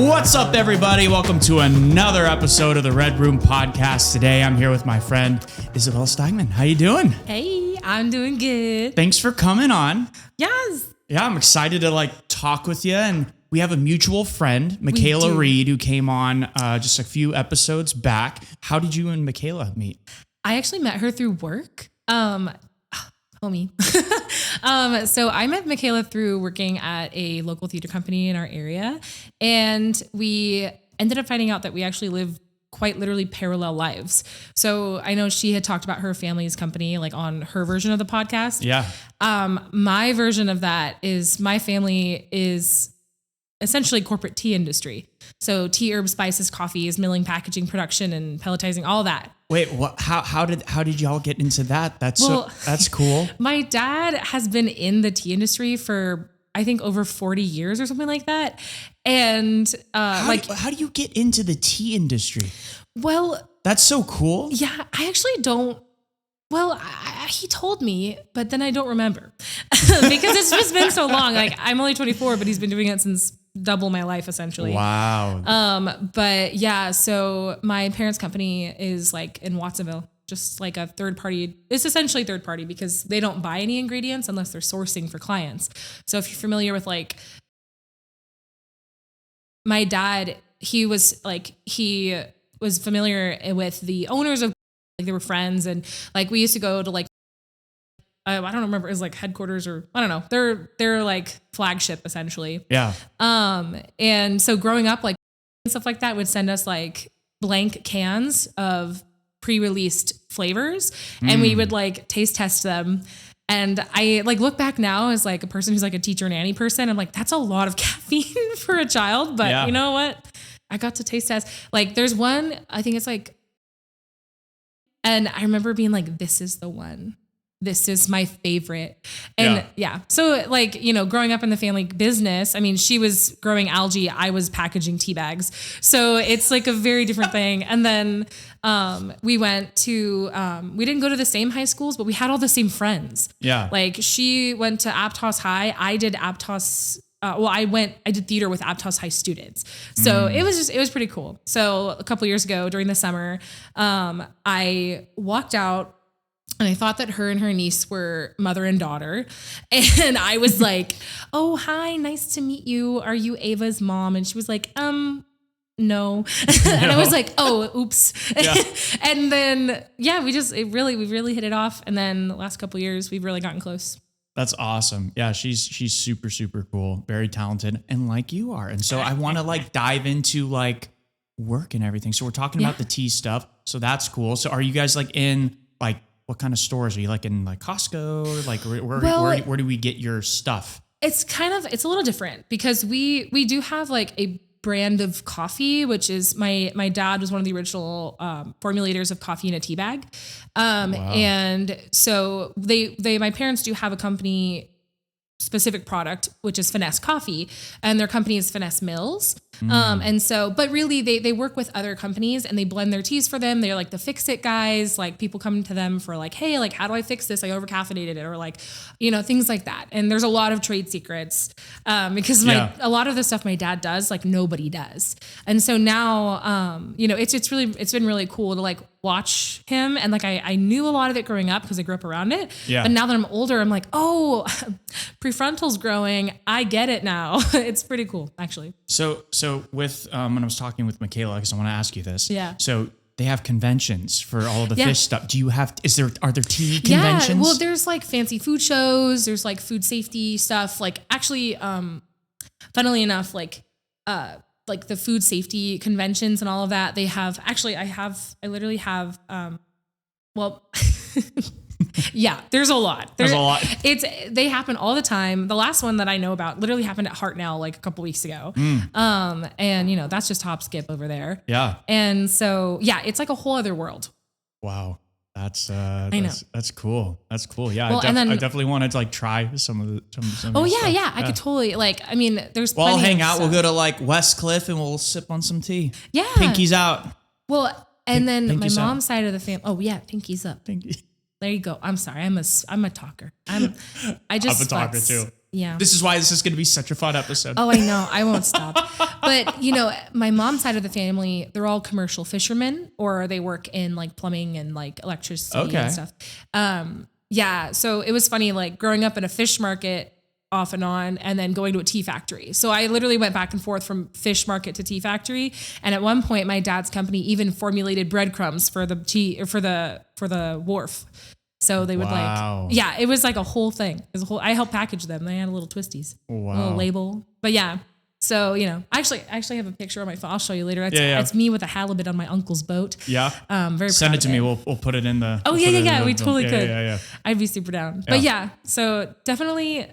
What's up, everybody? Welcome to another episode of the Red Room Podcast. Today, I'm here with my friend, Isabella Steigman. How you doing? Hey, I'm doing good. Thanks for coming on. Yes. Yeah, I'm excited to talk with you. And we have a mutual friend, Michaela Reed, who came on just a few episodes back. How did you and Michaela meet? I actually met her through work. Homie. So I met Michaela through working at a local theater company in our area. And we ended up finding out that we actually live quite literally parallel lives. So I know she had talked about her family's company, like on her version of the podcast. Yeah. My version of that is my family is essentially corporate tea industry. So tea, herbs, spices, coffees, milling, packaging, production, and pelletizing, all that. Wait, what? How did y'all get into that? That's cool. My dad has been in the tea industry for I think over 40 years or something like that. And how do you get into the tea industry? Well, that's so cool. Yeah, I actually don't. Well, he told me, but then I don't remember because it's just been so long. Like I'm only 24, but he's been doing it since double my life essentially. Wow. But yeah, so my parents' company is like in Watsonville, just like a third party. It's essentially third party because they don't buy any ingredients unless they're sourcing for clients. So if you're familiar with my dad, he was familiar with the owners of, they were friends, and we used to go to I don't remember, it was headquarters or I don't know. They're like flagship essentially. Yeah. And so growing up, and stuff like that would send us blank cans of pre-released flavors, and we would taste test them. And I look back now as a person who's a teacher nanny person. I'm like, that's a lot of caffeine for a child, but yeah. You know what? I got to taste test. There's one, I think it's and I remember being this is the one. This is my favorite. And yeah. So growing up in the family business, I mean, she was growing algae. I was packaging tea bags. So it's a very different thing. And then we went to, we didn't go to the same high schools, but we had all the same friends. Yeah. She went to Aptos High. I did Aptos. I did theater with Aptos High students. So it was pretty cool. So a couple years ago during the summer, I walked out and I thought that her and her niece were mother and daughter. And I was like, oh, hi, nice to meet you. Are you Ava's mom? And she was like, no. And I was like, oh, oops. Yeah. And then, yeah, we really hit it off. And then the last couple of years, we've really gotten close. That's awesome. Yeah, she's super, super cool, very talented, and like you are. And so I want to dive into work and everything. So we're talking about the tea stuff. So that's cool. So are you guys in what kind of stores? Are you in Costco? Where do we get your stuff? It's it's a little different because we do have a brand of coffee, which is my dad was one of the original formulators of coffee in a tea bag. Wow. And so my parents do have a company specific product, which is Finesse Coffee, and their company is Finesse Mills. And so, but really they work with other companies and they blend their teas for them. They're the fix it guys, people come to them for hey, how do I fix this? I over caffeinated it, or things like that. And there's a lot of trade secrets, because a lot of the stuff my dad does, nobody does. And so now, it's been really cool to watch him. And I knew a lot of it growing up because I grew up around it. Yeah. But now that I'm older, I'm oh, prefrontal's growing. I get it now. It's pretty cool, actually. So with, when I was talking with Michaela, because I want to ask you this. Yeah. So they have conventions for all of the fish stuff. Are there tea conventions? Yeah. Well, there's fancy food shows. There's food safety stuff. Actually, funnily enough, the food safety conventions and all of that, they have, actually, I literally have, yeah, there's a lot. They happen all the time. The last one that I know about literally happened at Hartnell a couple weeks ago. And that's just hop skip over there. Yeah. And so, yeah, it's a whole other world. Wow. That's cool. That's cool. Yeah. Well, I definitely want to try some of the Oh yeah. Stuff. Yeah. I could totally there's I'll hang out. We'll go to West Cliff and we'll sip on some tea. Yeah. Pinky's out. Well, and then Pinky's my mom's side of the family. Oh yeah. Pinky's up. Pinky. There you go. I'm sorry. I'm a talker. I'm a talker too. Yeah. This is why this is going to be such a fun episode. Oh, I know. I won't stop. But, my mom's side of the family, they're all commercial fishermen, or they work in like plumbing and like electricity and stuff. Yeah. So it was funny, like growing up in a fish market off and on, and then going to a tea factory. So I literally went back and forth from fish market to tea factory. And at one point, my dad's company even formulated breadcrumbs for the tea, or for the wharf. So they would it was like a whole thing. It was I helped package them. They had little twisties, a little label. But yeah, so, I actually have a picture on my phone. I'll show you later. It's me with a halibut on my uncle's boat. Yeah. Very Send it to it. me. We'll put it in the. Oh, yeah. We totally could. Yeah. I'd be super down. But yeah, so definitely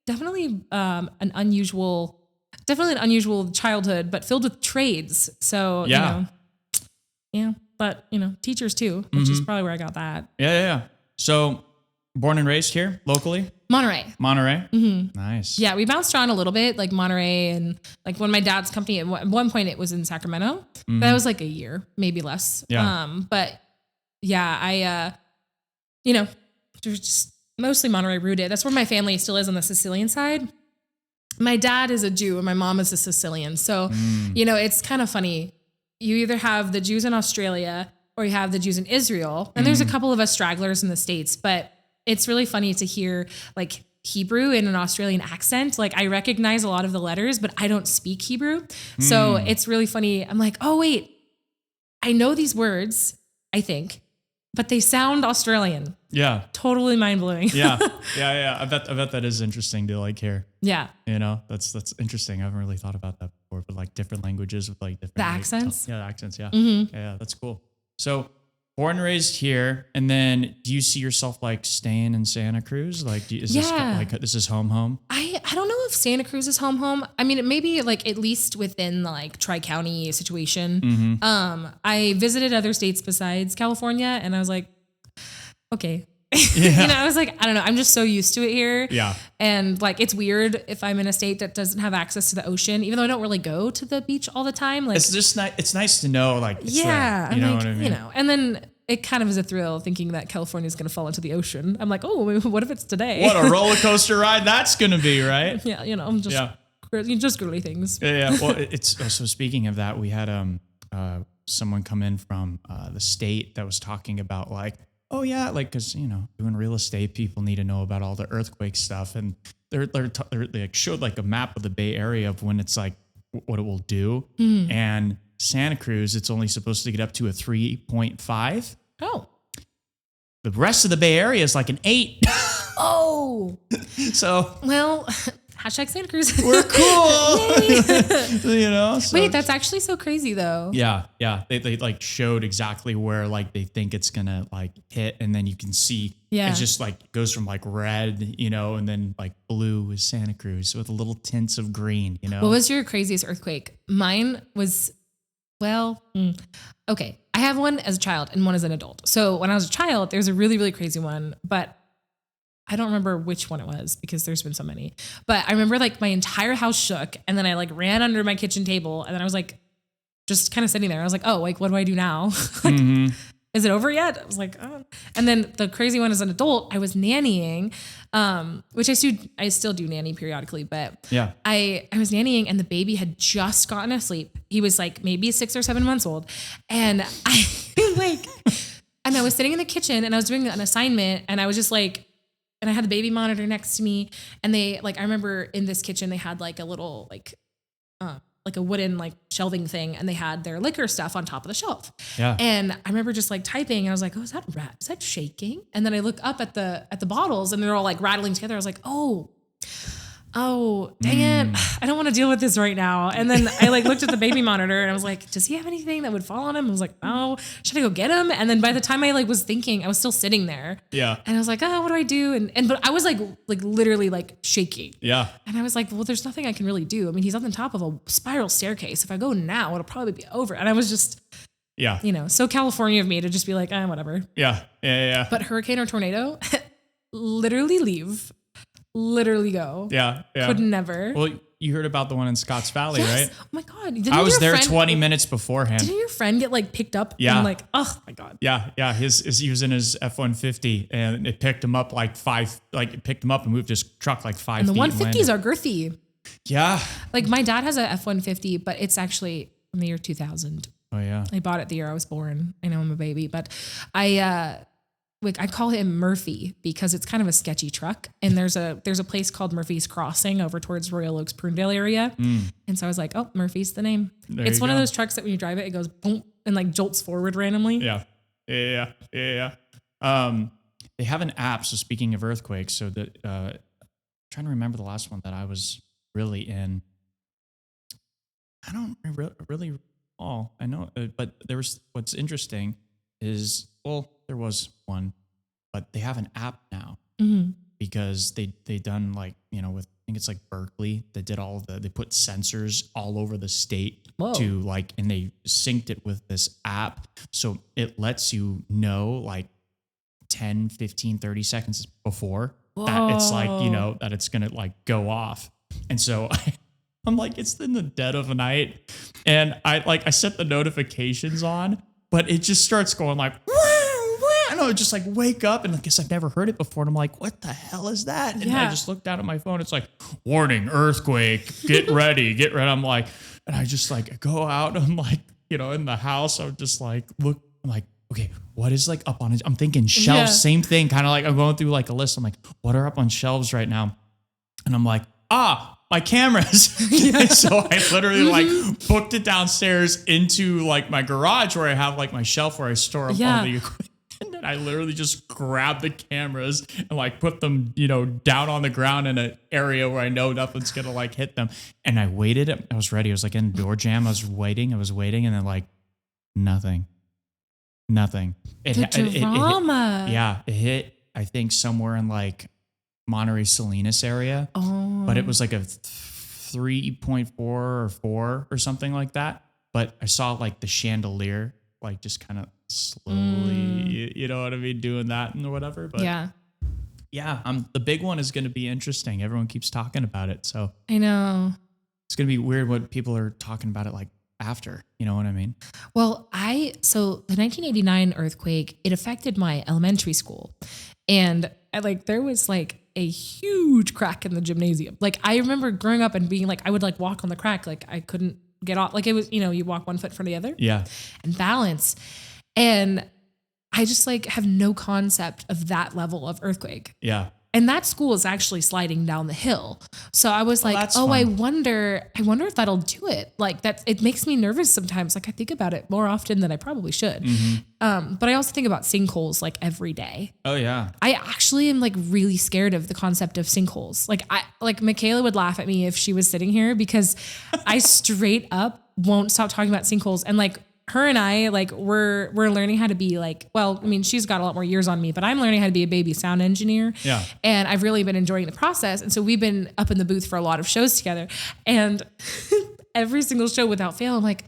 an unusual childhood, but filled with trades. So, but teachers too, which is probably where I got that. Yeah. So born and raised here locally? Monterey. Mm-hmm. Nice. Yeah. We bounced around a little bit, like Monterey, and like when my dad's company, at one point it was in Sacramento. Mm-hmm. That was like a year, maybe less. Yeah. But yeah, I, just mostly Monterey rooted. That's where my family still is on the Sicilian side. My dad is a Jew and my mom is a Sicilian. So, it's kind of funny. You either have the Jews in Australia or you have the Jews in Israel. And there's a couple of us stragglers in the States, but it's really funny to hear like Hebrew in an Australian accent. Like I recognize a lot of the letters, but I don't speak Hebrew. So it's really funny. I'm like, oh wait, I know these words, I think, but they sound Australian. Yeah. Totally mind blowing. Yeah. I bet that is interesting to like hear. Yeah. That's interesting. I haven't really thought about that before, but like different languages with like different accents. The accents. Yeah. Mm-hmm. Yeah. That's cool. So born and raised here. And then do you see yourself like staying in Santa Cruz? Like, this is home? I don't know if Santa Cruz is home. I mean, it may be like at least within the like Tri-County situation. Mm-hmm. I visited other states besides California and I was like, okay. Yeah. I was like, I don't know. I'm just so used to it here. Yeah. And like, it's weird if I'm in a state that doesn't have access to the ocean, even though I don't really go to the beach all the time. Like, it's just it's nice to know, like, it's yeah, there, you know what I mean? And then it kind of is a thrill thinking that California is going to fall into the ocean. I'm like, oh, what if it's today? What a roller coaster ride that's going to be, right? Yeah. I'm just, just girly things. Yeah. Well, it's so speaking of that, we had, someone come in from, the state that was talking about like, oh yeah, like, cause doing real estate, people need to know about all the earthquake stuff. And they like showed like a map of the Bay Area of when it's like what it will do. And Santa Cruz, it's only supposed to get up to a 3.5. Oh, the rest of the Bay Area is like an 8. Oh, so well, hashtag Santa Cruz. We're cool. So. Wait, that's actually so crazy though. Yeah. They like showed exactly where like they think it's gonna like hit, and then you can see it just like goes from like red, and then like blue is Santa Cruz with little tints of green. What was your craziest earthquake? Mine was, okay. I have one as a child and one as an adult. So when I was a child, there's a really, really crazy one, but I don't remember which one it was because there's been so many. But I remember like my entire house shook, and then I like ran under my kitchen table, and then I was like just kind of sitting there. I was like, oh, like what do I do now? Is it over yet? I was like, oh. And then the crazy one as an adult, I was nannying, which I still do nanny periodically, but yeah, I was nannying and the baby had just gotten asleep. He was like maybe 6 or 7 months old. And I was sitting in the kitchen and I was doing an assignment, and I was just like, and I had the baby monitor next to me, and they like, I remember in this kitchen, they had like a little like a wooden like shelving thing, and they had their liquor stuff on top of the shelf. Yeah. And I remember just like typing, and I was like, oh, is that shaking? And then I look up at the bottles, and they're all like rattling together. I was like, oh, dang it. I don't want to deal with this right now. And then I like looked at the baby monitor, and I was like, does he have anything that would fall on him? I was like, no, should I go get him? And then by the time I like was thinking, I was still sitting there. Yeah. And I was like, oh, what do I do? But I was like literally like shaking. Yeah. And I was like, well, there's nothing I can really do. I mean, he's on the top of a spiral staircase. If I go now, it'll probably be over. And I was just, so California of me to just be like, whatever. Yeah. But hurricane or tornado, literally leave. Literally go. Yeah. Could never. Well, you heard about the one in Scotts Valley, right? Oh my God. I was there 20 minutes beforehand. Didn't your friend get like picked up? Yeah. And like, oh my God. Yeah. He was in his F-150 and it picked him up it picked him up and moved his truck like 5 And the feet. 150s are girthy. Yeah. Like my dad has a F-150, but it's actually from the year 2000. Oh yeah. I bought it the year I was born. I know I'm a baby, but I call him Murphy because it's kind of a sketchy truck. And there's a place called Murphy's Crossing over towards Royal Oaks, Prunedale area. And so I was like, oh, Murphy's the name. It's one of those trucks that when you drive it, it goes boom and like jolts forward randomly. Yeah. They have an app. So speaking of earthquakes, so that trying to remember the last one that I was really in. I don't really recall. I know, but there was. What's interesting is, there was one, but they have an app now because they done like with I think it's like Berkeley. They did they put sensors all over the state to like, and they synced it with this app, so it lets you know like 10, 15, 30 seconds before that it's like, that it's going to like go off. And so I'm like, it's in the dead of the night and I set the notifications on, but it just starts going like, I know, just like wake up and I guess I've never heard it before. And I'm like, what the hell is that? And I just looked down at my phone. It's like, warning, earthquake, get ready. I'm like, and I just like go out. I'm like, in the house. I'm just like, look, I'm like, okay, what is like up on it? I'm thinking shelves, same thing. Kind of like I'm going through like a list. I'm like, what are up on shelves right now? And I'm like, my cameras. So I literally like booked it downstairs into like my garage where I have like my shelf where I store up all the equipment. And then I literally just grabbed the cameras and like put them, down on the ground in an area where I know nothing's going to like hit them. And I waited. I was ready. I was like in door jam. I was waiting. And then like nothing. It hit, I think somewhere in like Monterey Salinas area, but it was like a 3.4 or 4 or something like that. But I saw like the chandelier, like just kind of slowly, you know what I mean, doing that and whatever. But the big one is going to be interesting. Everyone keeps talking about it, so I know it's going to be weird what people are talking about it like after. You know what I mean? Well, so the 1989 earthquake, it affected my elementary school, and there was like a huge crack in the gymnasium. Like I remember growing up and being like, I would like walk on the crack, like I couldn't get off. Like it was, you walk one foot in front of the other, and balance. And I just like have no concept of that level of earthquake. Yeah. And that school is actually sliding down the hill. So I was like, fun. I wonder if that'll do it. Like it makes me nervous sometimes. Like I think about it more often than I probably should. But I also think about sinkholes like every day. Oh yeah. I actually am like really scared of the concept of sinkholes. Like Michaela would laugh at me if she was sitting here because I straight up won't stop talking about sinkholes. And like, her and I, like, we're learning how to be like, well, I mean, she's got a lot more years on me, but I'm learning how to be a baby sound engineer. Yeah. And I've really been enjoying the process. And so we've been up in the booth for a lot of shows together. And every single show without fail, I'm like,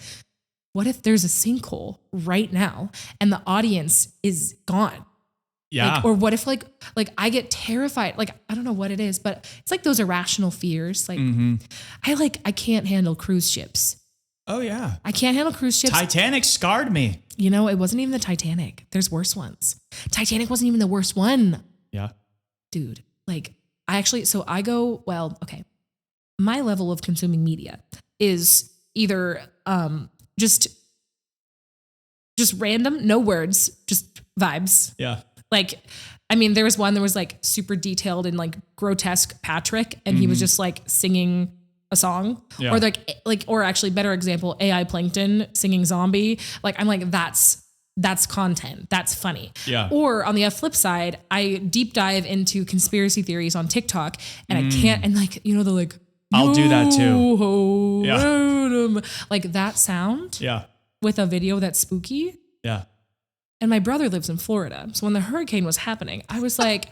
what if there's a sinkhole right now and the audience is gone? Yeah. Like, or what if like I get terrified? Like, I don't know what it is, but it's like those irrational fears. Like I can't handle cruise ships. Oh yeah. I can't handle cruise ships. Titanic scarred me. It wasn't even the Titanic. There's worse ones. Titanic wasn't even the worst one. Yeah. Dude, like okay. My level of consuming media is either just random, no words, just vibes. Yeah. Like, I mean, there was one that was like super detailed and like grotesque Patrick, and he was just like singing a song, or or actually better example, AI Plankton singing Zombie. Like, I'm like, that's content. That's funny. Yeah. Or on the flip side, I deep dive into conspiracy theories on TikTok and I can't, and like, they're like, I'll do that too. Yeah. Like that sound. Yeah. With a video that's spooky. Yeah. And my brother lives in Florida. So when the hurricane was happening, I was like,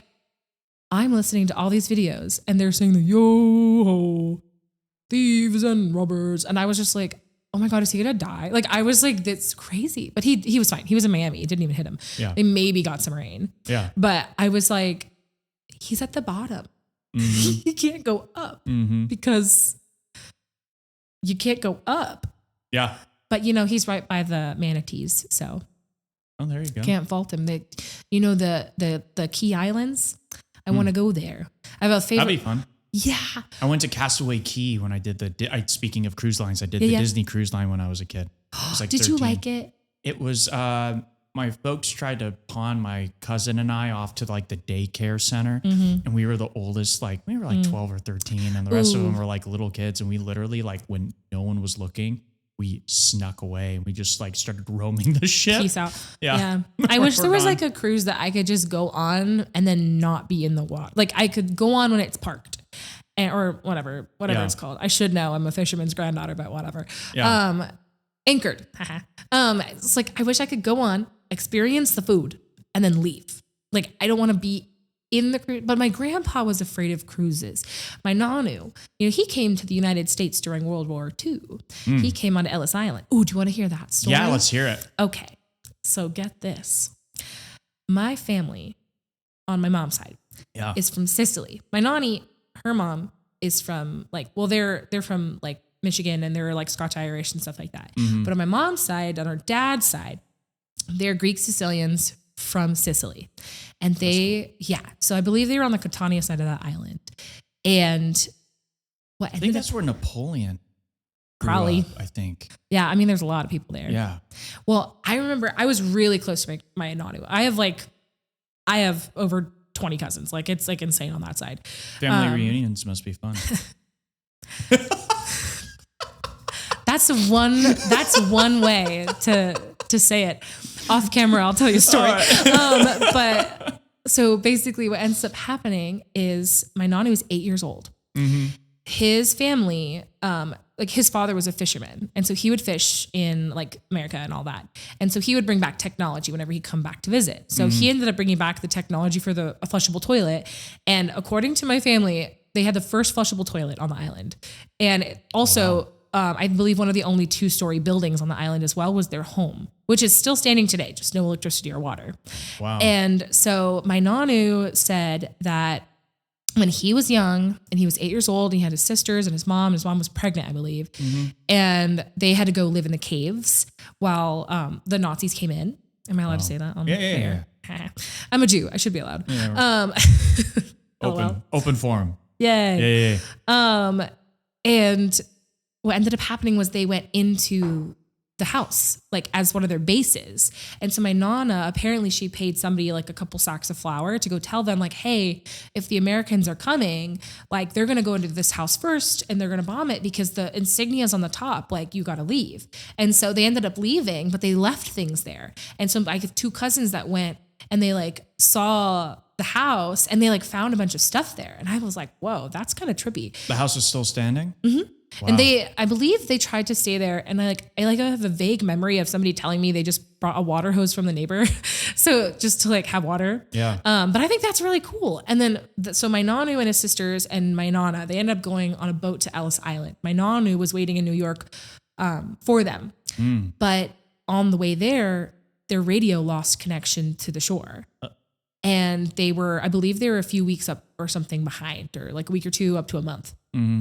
I'm listening to all these videos and they're saying the yo-ho, thieves and robbers. And I was just like, oh my God, is he gonna die? Like, I was like, that's crazy. But he was fine. He was in Miami. It didn't even hit him. Yeah. They maybe got some rain. Yeah. But I was like, he's at the bottom. He can't go up because you can't go up. Yeah. But he's right by the manatees, so. Oh, there you go. Can't fault him. The Key Islands. I want to go there. I have a favorite. That'd be fun. Yeah. I went to Castaway Cay when I did speaking of cruise lines, I did the Disney cruise line when I was a kid. I was like Did 13. you like it? It was, my folks tried to pawn my cousin and I off to like the daycare center. And we were the oldest, we were 12 or 13 and the rest of them were like little kids. And we literally when no one was looking, we snuck away and we just started roaming the ship. Peace out. Yeah. I wish there was a cruise that I could just go on and then not be in the water. I could go on when it's parked or whatever it's called. I should know. I'm a fisherman's granddaughter, but whatever. Yeah. Anchored. It's I wish I could go on, experience the food and then leave. I don't want to be in the cruise, but my grandpa was afraid of cruises. My nanu, he came to the United States during World War II. He came onto Ellis Island. Ooh, do you want to hear that story? Yeah, let's hear it. Okay. So get this. My family on my mom's side is from Sicily. My nanny, her mom is from they're from Michigan and they're Scotch Irish and stuff like that. But on my mom's side, on her dad's side, they're Greek Sicilians from Sicily. And so I believe they were on the Catania side of that island. And I think that's where Napoleon probably grew up, I think. Yeah, I mean there's a lot of people there. Yeah. Well, I remember I was really close to my nanu. I have over 20 cousins. It's insane on that side. Family reunions must be fun. That's one way to say it. Off camera, I'll tell you a story. Right. But so basically what ends up happening is my nanu is 8 years old. His family, his father was a fisherman. And so he would fish in America and all that. And so he would bring back technology whenever he'd come back to visit. So he ended up bringing back the technology for a flushable toilet. And according to my family, they had the first flushable toilet on the island. And also, I believe one of the only 2-story buildings on the island as well was their home, which is still standing today, just no electricity or water. Wow. And so my nanu said that when he was young and he was 8 years old, he had his sisters and his mom was pregnant, I believe. And they had to go live in the caves while the Nazis came in. Am I allowed to say that? Yeah. I'm a Jew. I should be allowed. Yeah, open forum. Yay. Yeah. And what ended up happening was they went into the house, as one of their bases. And so my nana, apparently she paid somebody a couple sacks of flour to go tell them hey, if the Americans are coming, they're going to go into this house first and they're going to bomb it because the insignia's on the top, you got to leave. And so they ended up leaving, but they left things there. And so I have 2 cousins that went and they saw the house and they found a bunch of stuff there. And I was whoa, that's kind of trippy. The house is still standing? Wow. And I believe they tried to stay there. And I have a vague memory of somebody telling me they just brought a water hose from the neighbor. So just to have water. Yeah. But I think that's really cool. And then, so my nanu and his sisters and my nana, they ended up going on a boat to Ellis Island. My nanu was waiting in New York, for them. But on the way there, their radio lost connection to the shore. And I believe they were a few weeks up or something behind, or a week or 2 up to a month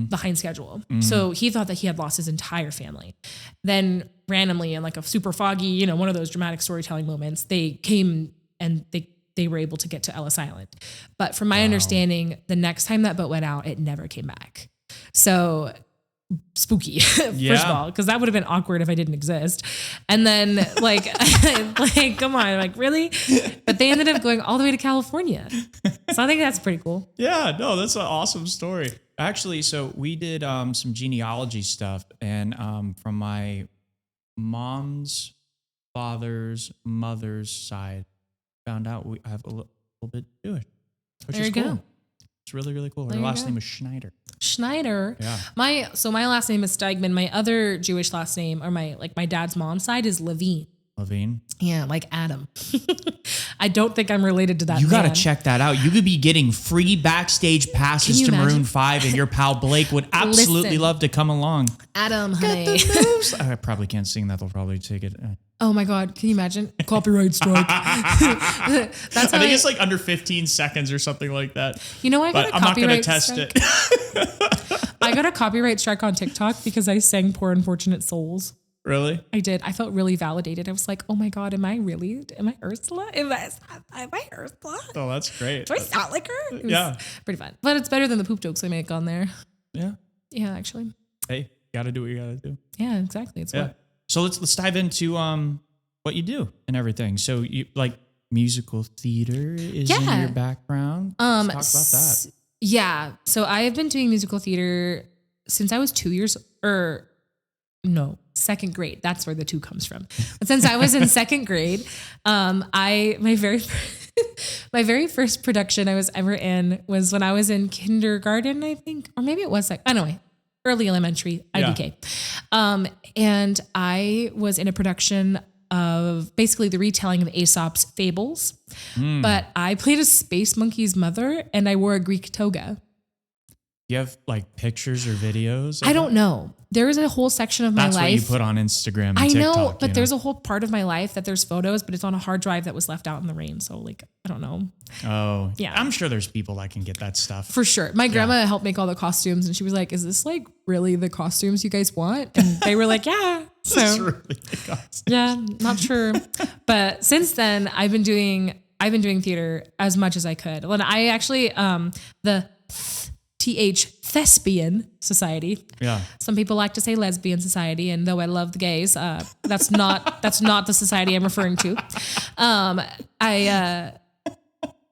behind schedule. So he thought that he had lost his entire family. Then randomly in a super foggy, one of those dramatic storytelling moments, they came and they were able to get to Ellis Island. But from my understanding, the next time that boat went out, it never came back. So spooky, first of all, because that would have been awkward if I didn't exist. And then come on, really? But they ended up going all the way to California. So I think that's pretty cool. Yeah, no, that's an awesome story. Actually, so we did some genealogy stuff, and from my mom's father's mother's side, found out we have a little bit Jewish, which is cool. Go. It's really, really cool. Her last name is Schneider. Schneider. Yeah. My last name is Steigman. My other Jewish last name, or my dad's mom's side, is Levine. Levine? Yeah, like Adam. I don't think I'm related to that. You got to check that out. You could be getting free backstage passes to Maroon 5, and your pal Blake would absolutely love to come along. Adam, honey. Get the moves. I probably can't sing that. They'll probably take it. Oh my God. Can you imagine? Copyright strike. I think it's under 15 seconds or something like that. You know, I'm not going to test it. I got a copyright strike on TikTok because I sang Poor Unfortunate Souls. Really? I did. I felt really validated. I was like, oh my God, am I Ursula? Am I Ursula? Oh, that's great. Do I sound like her? Yeah. Pretty fun. But it's better than the poop jokes I make on there. Yeah. Yeah, actually. Hey, gotta do what you gotta do. Yeah, exactly. It's what. So let's dive into what you do and everything. So you like musical theater is in your background. Let's talk about that. Yeah. So I have been doing musical theater since I was 2 years second grade. That's where the 2 comes from. But since I was in second grade, my very first production I was ever in was when I was in kindergarten, I think, or maybe it was anyway, early elementary, IDK. And I was in a production of basically the retelling of Aesop's fables, but I played a space monkey's mother and I wore a Greek toga. You have like pictures or videos? I don't know. There is a whole section of my life. That's what you put on Instagram and I TikTok. know, but there's a whole part of my life that there's photos, but it's on a hard drive that was left out in the rain. So like, I don't know. Oh, yeah. I'm sure there's people that can get that stuff. For sure. My grandma helped make all the costumes and she was like, is this like really the costumes you guys want? And they were like, yeah. So This is really the costumes. Yeah, not sure. But since then I've been doing theater as much as I could. When I actually, the Thespian Society. Yeah. Some people like to say lesbian society, and though I love the gays, that's not the society I'm referring to.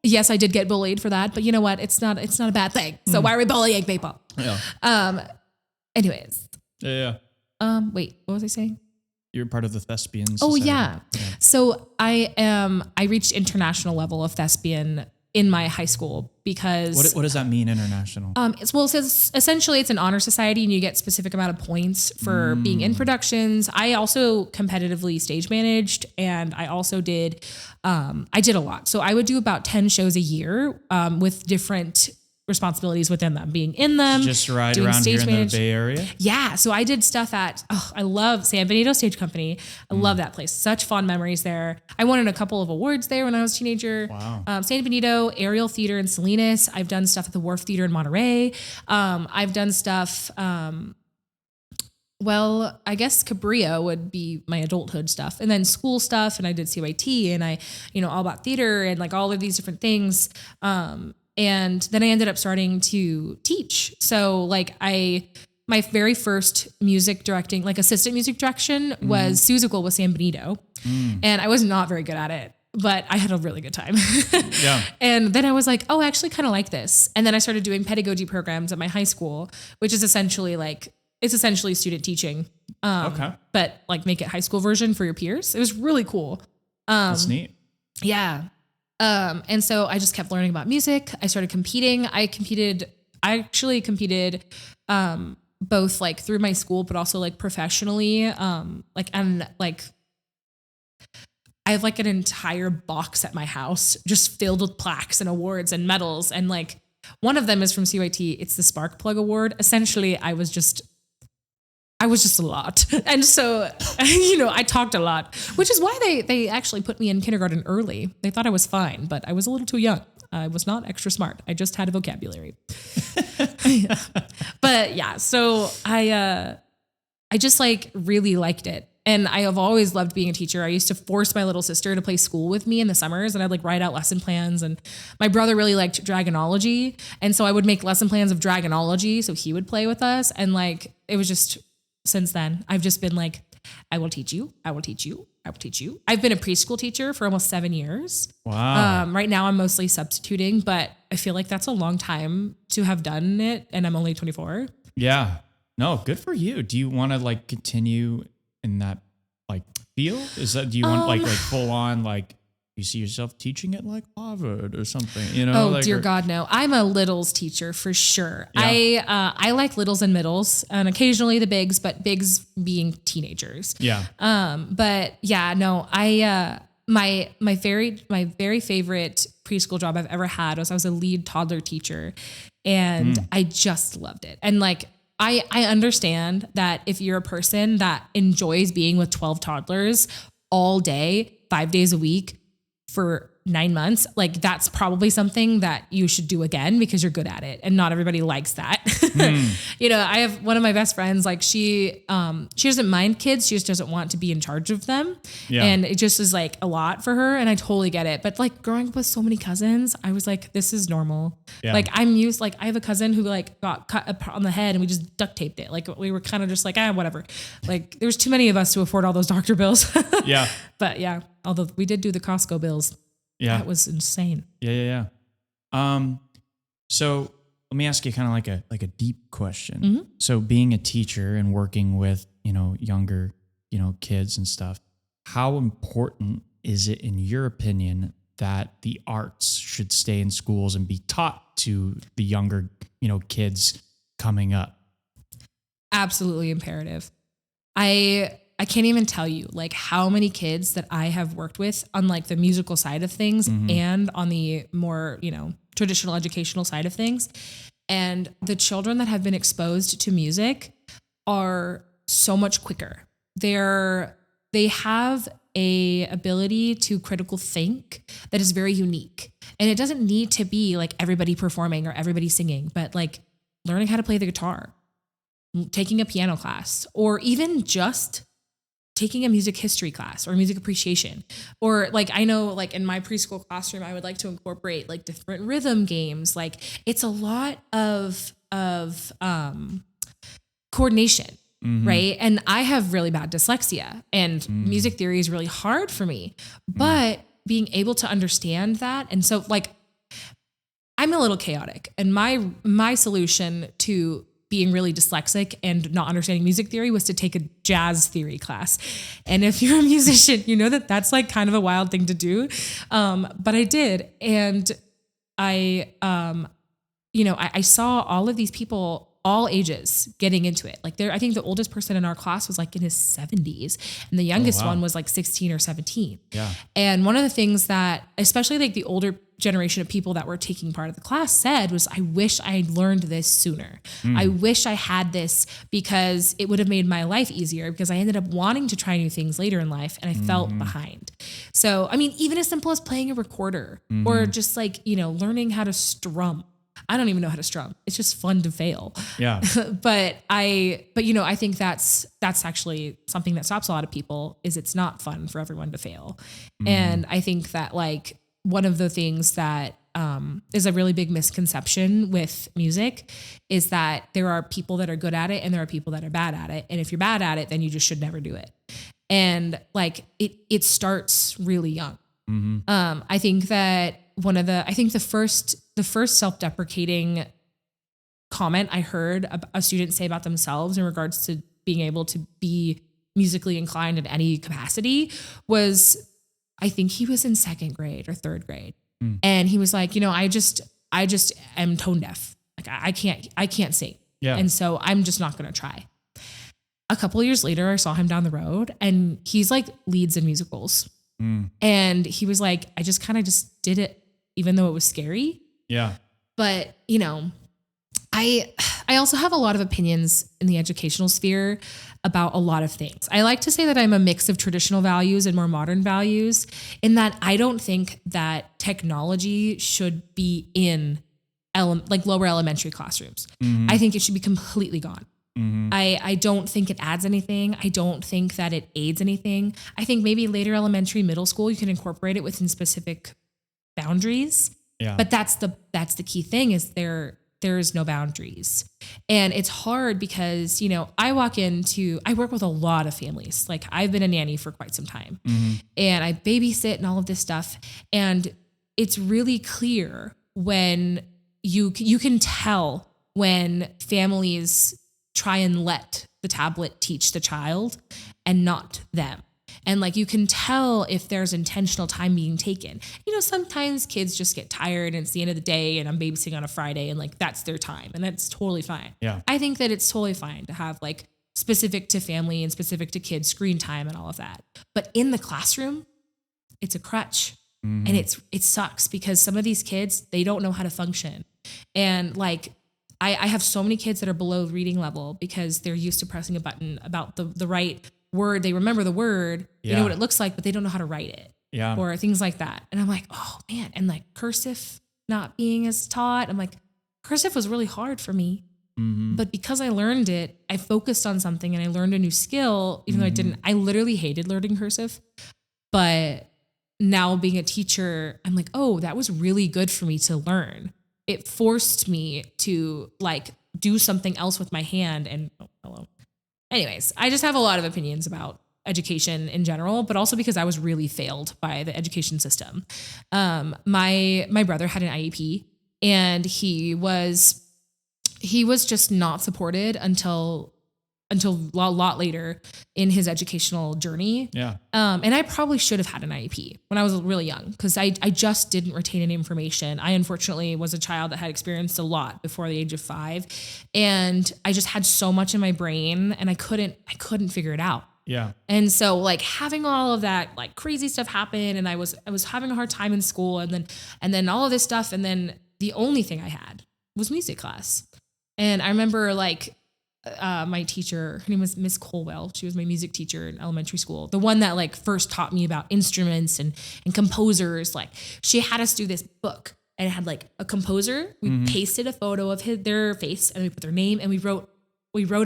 Yes, I did get bullied for that, but you know what? It's not a bad thing. So why are we bullying people? Yeah. Anyways. Yeah. Wait, what was I saying? You're part of the Thespian Society. Oh yeah. So I reached international level of thespian in my high school because what does that mean, international? Essentially it's an honor society and you get specific amount of points for being in productions. I also competitively stage managed and I also did I did a lot. So I would do about 10 shows a year with different responsibilities within them, being in them. Just right around here in the Bay Area? Yeah. So I did stuff at, I love San Benito Stage Company. I love that place. Such fond memories there. I won a couple of awards there when I was a teenager. Wow. San Benito, Aerial Theater in Salinas. I've done stuff at the Wharf Theater in Monterey. I've done stuff, I guess Cabrillo would be my adulthood stuff, and then school stuff. And I did CYT and I, all about theater and like all of these different things. And then I ended up starting to teach. So like my very first music directing, like assistant music direction was Susical with San Benito. And I was not very good at it, but I had a really good time. Yeah. And then I was like, oh, I actually kind of like this. And then I started doing pedagogy programs at my high school, which is essentially student teaching. But like make it high school version for your peers. It was really cool. That's neat. Yeah. And so I just kept learning about music. I started competing. I actually competed, both like through my school, but also like professionally. I have like an entire box at my house just filled with plaques and awards and medals. And like one of them is from CYT. It's the Spark Plug Award. Essentially, I was just a lot. And so, I talked a lot, which is why they actually put me in kindergarten early. They thought I was fine, but I was a little too young. I was not extra smart. I just had a vocabulary. But yeah, so I just like really liked it. And I have always loved being a teacher. I used to force my little sister to play school with me in the summers, and I'd like write out lesson plans. And my brother really liked dragonology. And so I would make lesson plans of dragonology so he would play with us. And like, it was just, since then, I've just been like, I will teach you. I will teach you. I will teach you. I've been a preschool teacher for almost 7 years. Wow. Right now I'm mostly substituting, but I feel like that's a long time to have done it. And I'm only 24. Yeah. No, good for you. Do you want to like continue in that like field? Do you want like full on, like you see yourself teaching at like Harvard or something, Dear God, no. I'm a littles teacher for sure. Yeah. I like littles and middles and occasionally the bigs, but bigs being teenagers. Yeah. But yeah, no, my very favorite preschool job I've ever had was I was a lead toddler teacher and I just loved it. And like, I understand that if you're a person that enjoys being with 12 toddlers all day, 5 days a week for 9 months, like that's probably something that you should do again because you're good at it. And not everybody likes that. You know, I have one of my best friends, like she doesn't mind kids. She just doesn't want to be in charge of them. Yeah. And it just is like a lot for her. And I totally get it. But like growing up with so many cousins, I was like, this is normal. Yeah. Like I'm used, like I have a cousin who like got cut on the head and we just duct taped it. Like we were kind of just like, whatever. Like there was too many of us to afford all those doctor bills. Yeah. But yeah, although we did do the Costco bills. Yeah. That was insane. Yeah. So let me ask you kind of like a deep question. Mm-hmm. So being a teacher and working with, younger, kids and stuff, how important is it in your opinion that the arts should stay in schools and be taught to the younger, kids coming up? Absolutely imperative. I can't even tell you like how many kids that I have worked with on like the musical side of things and on the more, traditional educational side of things. And the children that have been exposed to music are so much quicker. They have a ability to critical think that is very unique. And it doesn't need to be like everybody performing or everybody singing, but like learning how to play the guitar, taking a piano class, or even just taking a music history class or music appreciation. Or like, I know like in my preschool classroom, I would like to incorporate like different rhythm games. Like it's a lot of coordination, right? And I have really bad dyslexia and music theory is really hard for me, but being able to understand that. And so like, I'm a little chaotic and my solution to being really dyslexic and not understanding music theory was to take a jazz theory class. And if you're a musician, you know that that's like kind of a wild thing to do. But I did. And I saw all of these people, all ages, getting into it. Like I think the oldest person in our class was like in his 70s and the youngest one was like 16 or 17. Yeah. And one of the things that, especially like the older generation of people that were taking part of the class said was, I wish I had learned this sooner. I wish I had this because it would have made my life easier because I ended up wanting to try new things later in life and I felt behind. So, I mean, even as simple as playing a recorder or just like, learning how to strum. I don't even know how to strum. It's just fun to fail. Yeah. but I think that's actually something that stops a lot of people is it's not fun for everyone to fail. And I think that like one of the things that is a really big misconception with music is that there are people that are good at it and there are people that are bad at it. And if you're bad at it, then you just should never do it. And like it starts really young. I think that the first self-deprecating comment I heard a student say about themselves in regards to being able to be musically inclined in any capacity was, I think he was in second grade or third grade. And he was like, I just am tone deaf. Like I can't sing. Yeah. And so I'm just not going to try. A couple of years later, I saw him down the road and he's like leads in musicals. And he was like, I just kind of just did it, even though it was scary. Yeah. But, I also have a lot of opinions in the educational sphere about a lot of things. I like to say that I'm a mix of traditional values and more modern values in that I don't think that technology should be in lower elementary classrooms. I think it should be completely gone. I don't think it adds anything. I don't think that it aids anything. I think maybe later elementary, middle school, you can incorporate it within specific boundaries. Yeah. But that's the key thing is there is no boundaries. And it's hard because, I work with a lot of families. Like I've been a nanny for quite some time and I babysit and all of this stuff. And it's really clear when you can tell when families try and let the tablet teach the child and not them. And like, you can tell if there's intentional time being taken. Sometimes kids just get tired and it's the end of the day and I'm babysitting on a Friday and like, that's their time. And that's totally fine. Yeah. I think that it's totally fine to have like specific to family and specific to kids screen time and all of that. But in the classroom, it's a crutch. And it sucks because some of these kids, they don't know how to function. And like, I have so many kids that are below reading level because they're used to pressing a button about the right word. They remember the word, they know what it looks like, but they don't know how to write it. Yeah. Or things like that. And I'm like, oh man. And like cursive not being as taught. I'm like, cursive was really hard for me. Mm-hmm. But because I learned it, I focused on something and I learned a new skill, even though I literally hated learning cursive. But now being a teacher, I'm like, oh, that was really good for me to learn. It forced me to like do something else with my hand. And hello. Anyways, I just have a lot of opinions about education in general, but also because I was really failed by the education system. My brother had an IEP, and he was just not supported until a lot later in his educational journey. Yeah. And I probably should have had an IEP when I was really young, because I just didn't retain any information. I unfortunately was a child that had experienced a lot before the age of 5, and I just had so much in my brain and I couldn't figure it out. Yeah. And so like having all of that like crazy stuff happen, and I was having a hard time in school, and then all of this stuff, and then the only thing I had was music class. And I remember like my teacher, her name was Miss Colwell. She was my music teacher in elementary school. The one that like first taught me about instruments and composers. Like she had us do this book, and it had like a composer. We pasted a photo of their face, and we put their name, and we wrote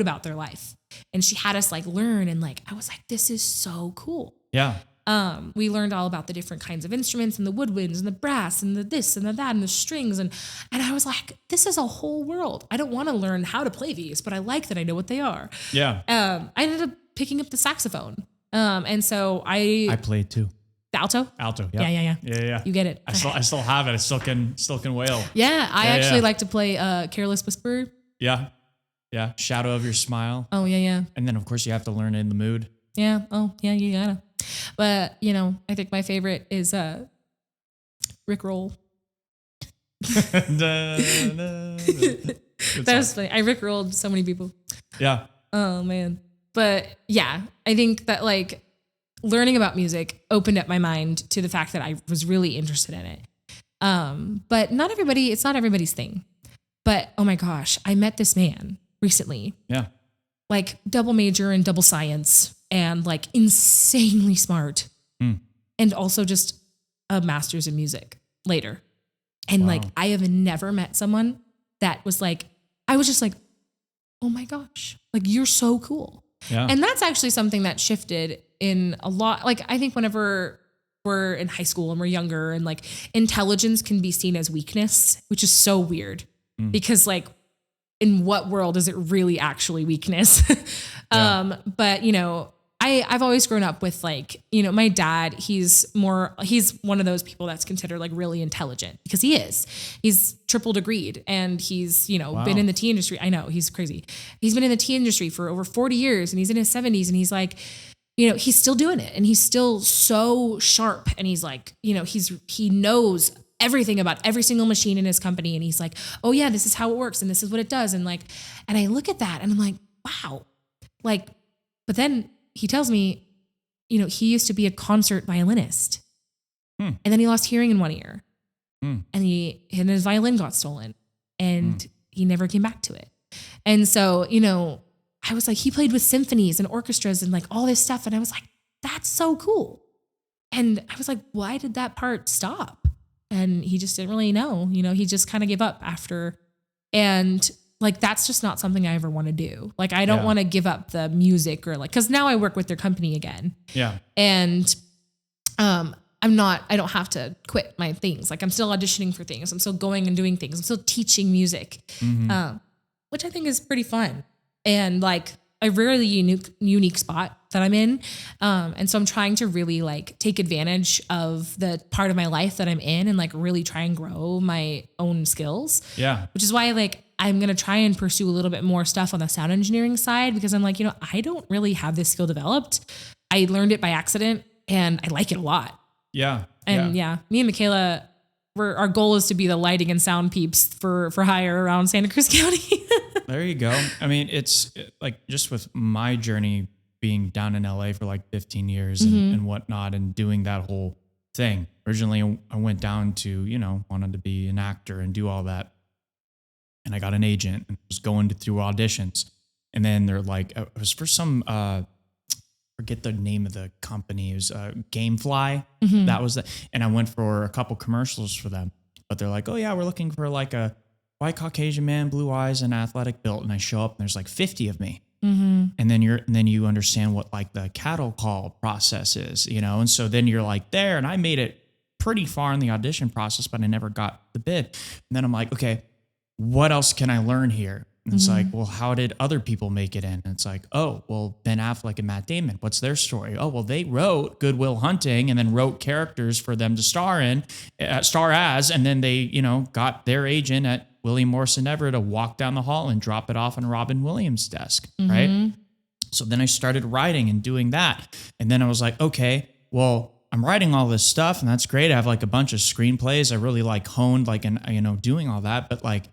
about their life. And she had us like learn, and like I was like, this is so cool. Yeah. We learned all about the different kinds of instruments and the woodwinds and the brass and the this and the that and the strings. And I was like, this is a whole world. I don't want to learn how to play these, but I like that I know what they are. Yeah. I ended up picking up the saxophone. And so I played too. The alto? Alto. Yep. Yeah. You get it. I still have it. I still can wail. Yeah. I actually like to play Careless Whisper. Yeah. Yeah. Shadow of Your Smile. Oh yeah. And then of course you have to learn In the Mood. Yeah. Oh yeah, you gotta. But I think my favorite is Rick Roll. That was funny. I Rick rolled so many people. Yeah. Oh man. But yeah, I think that like learning about music opened up my mind to the fact that I was really interested in it. But it's not everybody's thing. But oh my gosh, I met this man recently. Yeah. Like double major in double science, and like insanely smart. And also just a master's in music later. And like, I have never met someone that was like, I was just like, oh my gosh, like you're so cool. Yeah. And that's actually something that shifted in a lot. Like, I think whenever we're in high school and we're younger, and like intelligence can be seen as weakness, which is so weird because like, in what world is it really actually weakness? But I've always grown up with like, my dad, he's one of those people that's considered like really intelligent, because he's triple degreed, and he's, been in the tea industry. I know, he's crazy. He's been in the tea industry for over 40 years, and he's in his 70s, and he's like, he's still doing it, and he's still so sharp. And he's like, he knows everything about every single machine in his company. And he's like, oh yeah, this is how it works, and this is what it does. And like, and I look at that and I'm like, wow. Like, but then he tells me, he used to be a concert violinist. And then he lost hearing in one ear. And his violin got stolen, and he never came back to it. And so, I was like, he played with symphonies and orchestras and like all this stuff. And I was like, that's so cool. And I was like, why did that part stop? And he just didn't really know, he just kind of gave up after. And like, that's just not something I ever want to do. Like, I don't want to give up the music, or like, cause now I work with their company again. Yeah. And, I don't have to quit my things. Like, I'm still auditioning for things. I'm still going and doing things. I'm still teaching music, which I think is pretty fun. And like a really unique spot that I'm in. And so I'm trying to really like take advantage of the part of my life that I'm in, and like really try and grow my own skills. Yeah. Which is why like I'm going to try and pursue a little bit more stuff on the sound engineering side, because I'm like, I don't really have this skill developed. I learned it by accident, and I like it a lot. Yeah. And me and Michaela, our goal is to be the lighting and sound peeps for hire around Santa Cruz County. There you go. I mean, it's like just with my journey being down in LA for like 15 years and whatnot, and doing that whole thing. Originally, I went down to, wanted to be an actor and do all that. And I got an agent and was going through auditions. And then they're like, it was for some forget the name of the company. It was Gamefly. That was and I went for a couple commercials for them. But they're like, oh yeah, we're looking for like a white Caucasian man, blue eyes, and athletic built. And I show up and there's like 50 of me. And then you understand what like the cattle call process is, And so then you're like there, and I made it pretty far in the audition process, but I never got the bid. And then I'm like, okay, what else can I learn here? And it's like, well, how did other people make it in? And it's like, oh, well, Ben Affleck and Matt Damon, what's their story? Oh, well, they wrote Good Will Hunting and then wrote characters for them to star as, and then they, got their agent at William Morrison Everett to walk down the hall and drop it off on Robin Williams' desk, right? So then I started writing and doing that. And then I was like, okay, well, I'm writing all this stuff and that's great. I have like a bunch of screenplays. I really like honed like, and doing all that, but like,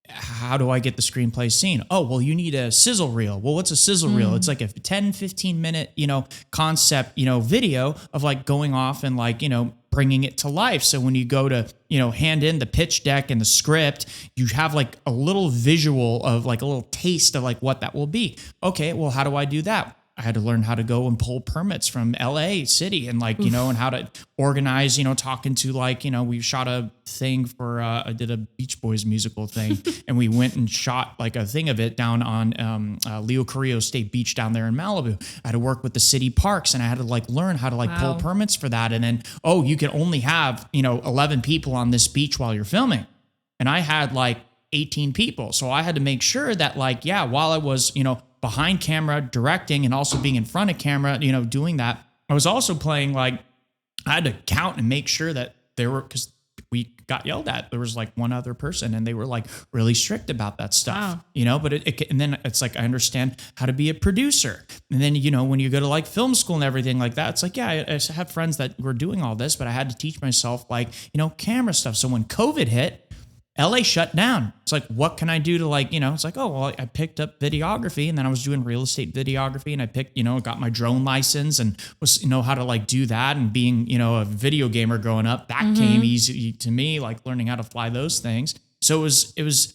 how do I get the screenplay scene? Oh, well, you need a sizzle reel. Well, what's a sizzle reel? It's like a 10, 15 minute, concept, video of like going off and like, bringing it to life. So when you go to, hand in the pitch deck and the script, you have like a little visual of like a little taste of like what that will be. Okay, well, how do I do that? I had to learn how to go and pull permits from LA City and like, and how to organize, talking to like, we shot a thing for, I did a Beach Boys musical thing and we went and shot like a thing of it down on Leo Carrillo State Beach down there in Malibu. I had to work with the city parks and I had to like learn how to like pull permits for that. And then, you can only have, 11 people on this beach while you're filming. And I had like 18 people. So I had to make sure that like, while I was, behind camera directing and also being in front of camera, doing that, I was also playing like, I had to count and make sure that there were, because we got yelled at. There was like one other person and they were like really strict about that stuff, but and then it's like, I understand how to be a producer. And then, when you go to like film school and everything like that, it's like, I have friends that were doing all this, but I had to teach myself like, camera stuff. So when COVID hit, LA shut down. It's like, what can I do to like, it's like, oh, well, I picked up videography and then I was doing real estate videography and I picked, got my drone license and was, how to like do that. And being, a video gamer growing up, that came easy to me, like learning how to fly those things. So it was,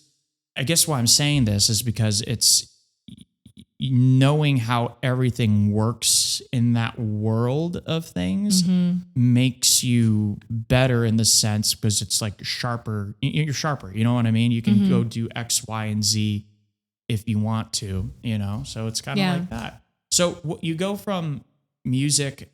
I guess why I'm saying this is because it's knowing how everything works in that world of things makes you better in the sense because it's like sharper. You're sharper. You know what I mean? You can go do X, Y, and Z if you want to, so it's kind of like that. So you go from music,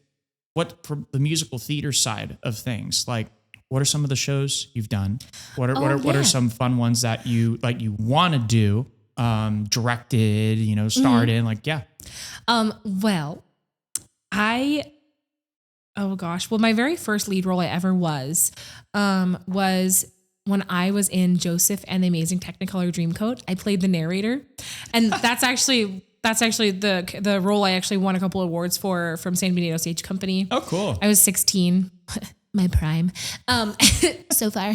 from the musical theater side of things, like what are some of the shows you've done? What are some fun ones that you want to do? Directed, starred in, like, well, my very first lead role I ever was when I was in Joseph and the Amazing Technicolor Dreamcoat. I played the narrator, and that's actually the role I actually won a couple awards from San Benito Stage Company. Oh, cool. I was 16, my prime, so far,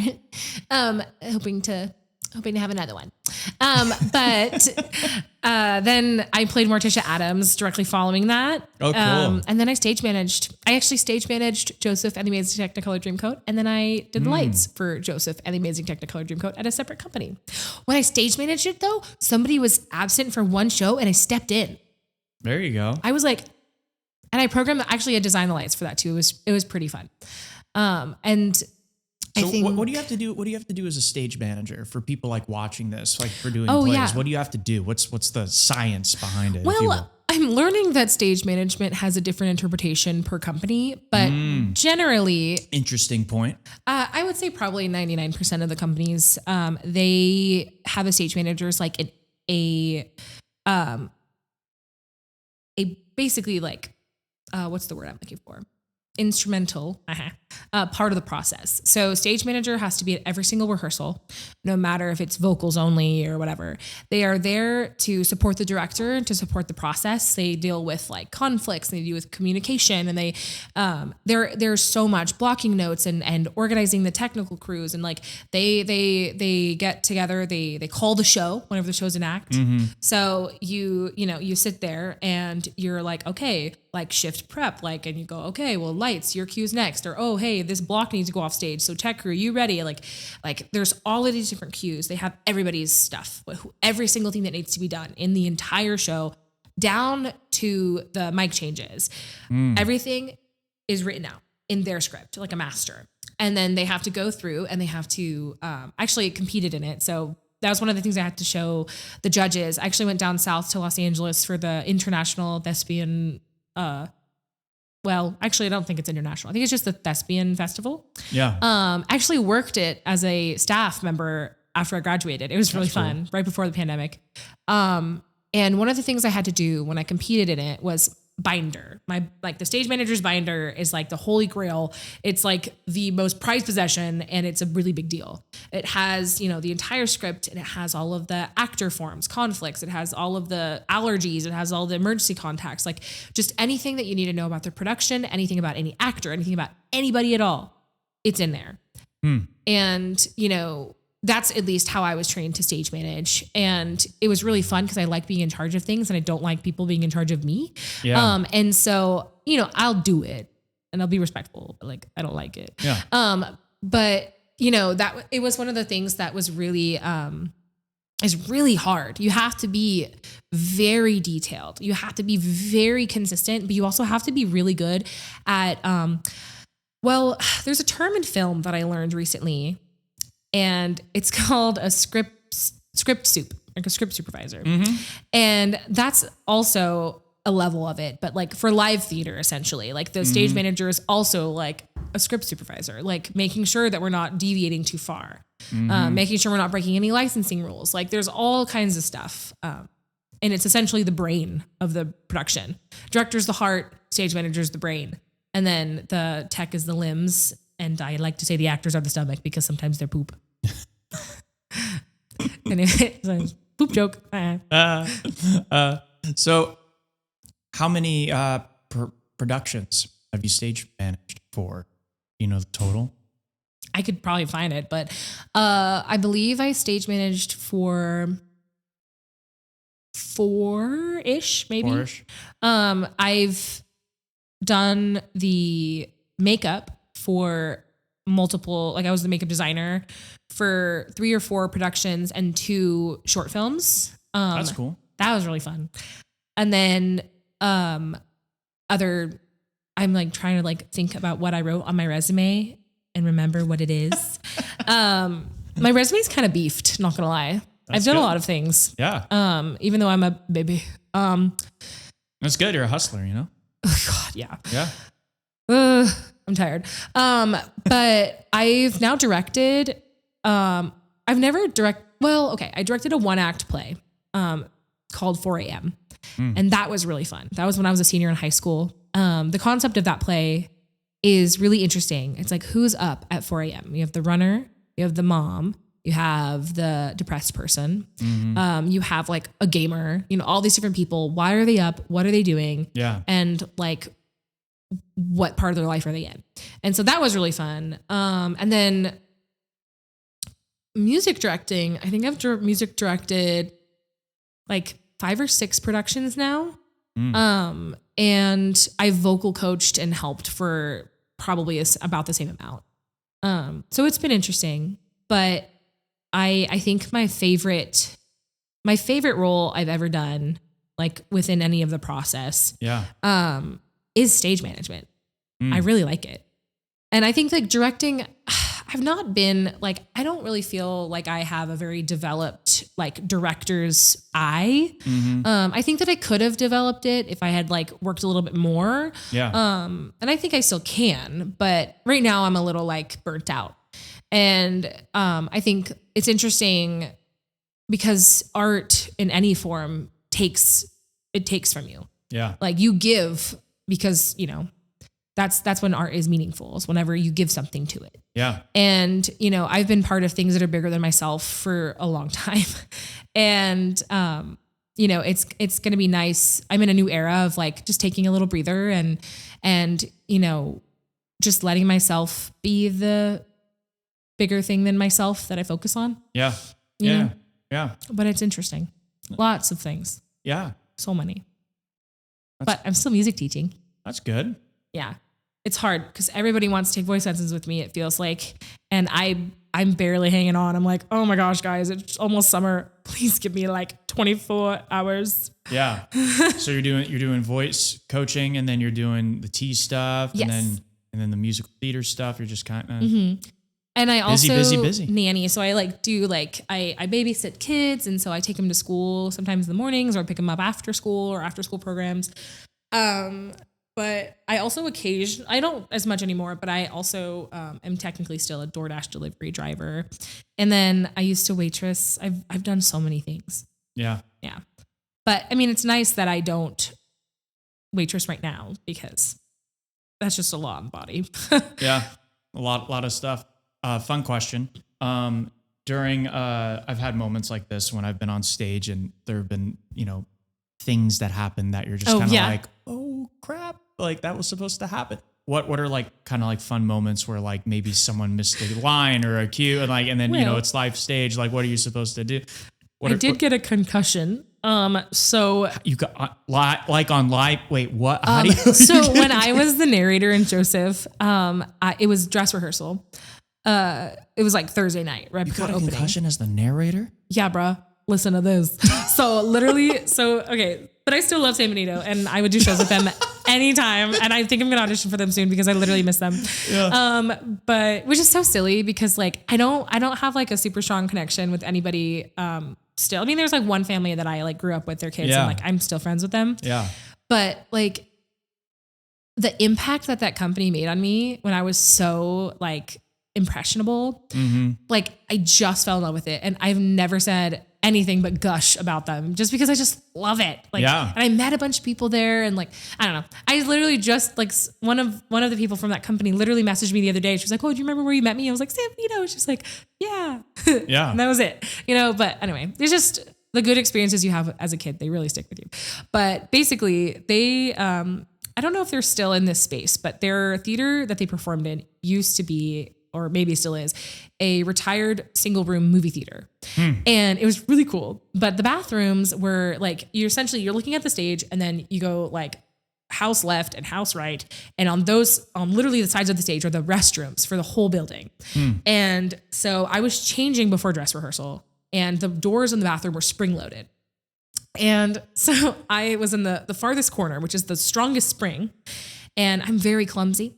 hoping to have another one. But then I played Morticia Addams directly following that. Oh, cool. And then I actually stage managed Joseph and the Amazing Technicolor Dreamcoat. And then I did the lights for Joseph and the Amazing Technicolor Dreamcoat at a separate company. When I stage managed it though, somebody was absent for one show and I stepped in. There you go. I was like, and I programmed, actually I designed the lights for that too. It was pretty fun. So what do you have to do? What do you have to do as a stage manager for people like watching this, like for doing plays? Yeah. What do you have to do? What's the science behind it? Well, I'm learning that stage management has a different interpretation per company, but generally, interesting point. I would say probably 99% of the companies, they have a stage manager as like a basically like what's the word I'm looking for? Instrumental part of the process. So stage manager has to be at every single rehearsal, no matter if it's vocals only or whatever. They are there to support the director, to support the process. They deal with like conflicts, and they deal with communication, and they there's so much blocking notes and organizing the technical crews, and like they get together, they call the show whenever the show's an act. So you sit there and you're like, okay, like shift prep, like, and you go, okay, well, lights, your cue's next, or, oh, hey, this block needs to go off stage. So tech crew, you ready? Like there's all of these different cues. They have everybody's stuff, every single thing that needs to be done in the entire show. down to the mic changes. Everything is written out in their script, like a master. And then they have to go through and they have to actually competed in it. So that was one of the things I had to show the judges. I actually went down south to Los Angeles for the International Thespian. Well, actually, I don't think it's international. I think it's just the Thespian Festival. Yeah. I actually worked it as a staff member after I graduated. It was really fun, right before the pandemic. And one of the things I had to do when I competed in it was binder. The stage manager's binder is like the holy grail. It's like the most prized possession, and it's a really big deal. It has, the entire script, and it has all of the actor forms, conflicts. It has all of the allergies. It has all the emergency contacts, like just anything that you need to know about the production, anything about any actor, anything about anybody at all. It's in there. And, that's at least how I was trained to stage manage. And it was really fun because I like being in charge of things and I don't like people being in charge of me. Yeah. And so, I'll do it and I'll be respectful, but like, I don't like it. Yeah. But that it was one of the things that was really, is really hard. You have to be very detailed. You have to be very consistent, but you also have to be really good at, there's a term in film that I learned recently, and it's called a script soup, like a script supervisor. And that's also a level of it, but like for live theater, essentially, like the stage manager is also like a script supervisor, like making sure that we're not deviating too far, making sure we're not breaking any licensing rules. Like there's all kinds of stuff. And it's essentially the brain of the production. Director's the heart, stage manager's the brain. And then the tech is the limbs. And I like to say the actors are the stomach because sometimes they're poop. Anyway, poop joke. So how many productions have you stage managed for? Do you know the total? I could probably find it, but I believe I stage managed for 4-ish, maybe. 4-ish. I've done the makeup for multiple, like I was the makeup designer for 3 or 4 productions and 2 short films. That's cool. That was really fun. And then I'm like trying to like think about what I wrote on my resume and remember what it is. My resume's kind of beefed, not gonna lie. I've done a lot of things. Yeah. Even though I'm a baby. That's good. You're a hustler, Oh God, yeah. Yeah. I'm tired. But I've now directed, I directed a 1-act play, called 4 a.m. And that was really fun. That was when I was a senior in high school. The concept of that play is really interesting. It's like, who's up at 4 a.m.? You have the runner, you have the mom, you have the depressed person. You have like a gamer, all these different people. Why are they up? What are they doing? Yeah. And like, what part of their life are they in? And so that was really fun. And then music directing, I think I've music directed like 5 or 6 productions now. And I vocal coached and helped for probably about the same amount. So it's been interesting, but I think my favorite role I've ever done, like within any of the process, is stage management. I really like it. And I think like directing, I've not been like, I don't really feel like I have a very developed like director's eye. I think that I could have developed it if I had like worked a little bit more. Yeah. And I think I still can, but right now I'm a little like burnt out. And I think it's interesting because art in any form takes from you. Yeah. Like you give because, that's when art is meaningful, is whenever you give something to it. Yeah. And, I've been part of things that are bigger than myself for a long time. And, it's going to be nice. I'm in a new era of like just taking a little breather and, just letting myself be the bigger thing than myself that I focus on. Yeah. Yeah. But it's interesting. Lots of things. Yeah. So many. But I'm still music teaching. That's good. Yeah. It's hard because everybody wants to take voice lessons with me, it feels like. And I I'm barely hanging on. I'm like, oh my gosh, guys, it's almost summer. Please give me like 24 hours. Yeah. So you're doing voice coaching, and then you're doing the tea stuff, Yes. and then the musical theater stuff. You're just kind of And I also busy. nanny. So I like do like, I babysit kids. And so I take them to school sometimes in the mornings, or I pick them up after school or after school programs. But I also I don't as much anymore, but I also am technically still a DoorDash delivery driver. And then I used to waitress. I've done so many things. Yeah. Yeah. But I mean, it's nice that I don't waitress right now, because that's just a lot on the body. Yeah. A lot of stuff. Fun question. During, I've had moments like this when I've been on stage, and there have been, things that happen that you're just kind of like, oh crap, like that was supposed to happen. What are like kind of like fun moments where like maybe someone missed a line or a cue, and then it's live stage. Like, what are you supposed to do? I did get a concussion. So you got like on live. Wait, what? So when I was the narrator in Joseph, it was dress rehearsal. It was like Thursday night, right before opening. Concussion as the narrator? Yeah, bruh. Listen to this. So literally, okay, but I still love San Benito, and I would do shows with them anytime. And I think I'm gonna audition for them soon, because I literally miss them. Yeah. But which is so silly, because like I don't have like a super strong connection with anybody. Still, I mean, there's like one family that I like grew up with their kids, and like I'm still friends with them. Yeah. But like the impact that company made on me when I was so like impressionable, like I just fell in love with it, and I've never said anything but gush about them, just because I just love it. Like, and I met a bunch of people there, and like, I don't know. I literally just like one of the people from that company literally messaged me the other day. She was like, "Oh, do you remember where you met me?" I was like, "San Benito." She's like, "Yeah." Yeah. And that was it. But anyway, there's just the good experiences you have as a kid. They really stick with you. But basically they, I don't know if they're still in this space, but their theater that they performed in used to be, or maybe still is, a retired single room movie theater. And it was really cool. But the bathrooms were like, you're looking at the stage, and then you go like house left and house right. And on literally the sides of the stage are the restrooms for the whole building. And so I was changing before dress rehearsal, and the doors in the bathroom were spring loaded. And so I was in the farthest corner, which is the strongest spring. And I'm very clumsy.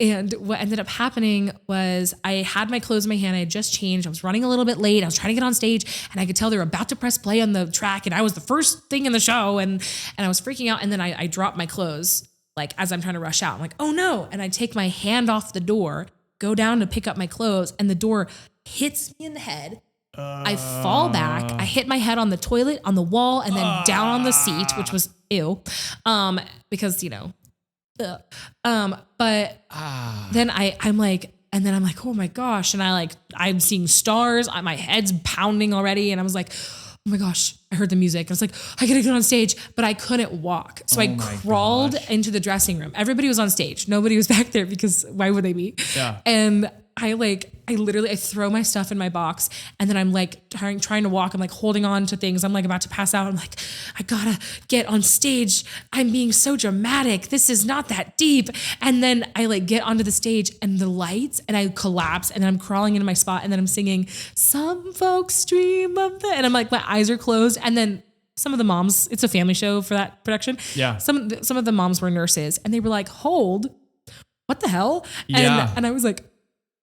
And what ended up happening was I had my clothes in my hand. I had just changed. I was running a little bit late. I was trying to get on stage, and I could tell they were about to press play on the track, and I was the first thing in the show, and I was freaking out. And then I dropped my clothes, like as I'm trying to rush out. I'm like, oh no. And I take my hand off the door, go down to pick up my clothes, and the door hits me in the head. I fall back. I hit my head on the toilet, on the wall, and then down on the seat, which was ew. Because, but then I'm like, oh my gosh. And I'm seeing stars. My head's pounding already. And I was like, oh my gosh, I heard the music. I was like, I gotta get on stage, but I couldn't walk. So I crawled into the dressing room. Everybody was on stage. Nobody was back there, because why would they be? Yeah. And I throw my stuff in my box, and then I'm like trying to walk. I'm like holding on to things. I'm like about to pass out. I'm like, I gotta get on stage. I'm being so dramatic. This is not that deep. And then I like get onto the stage, and the lights, and I collapse, and then I'm crawling into my spot, and then I'm singing "Some Folks Dream of the," and I'm like, my eyes are closed. And then some of the moms, it's a family show for that production. Yeah. Some of the moms were nurses, and they were like, hold, what the hell? And I was like,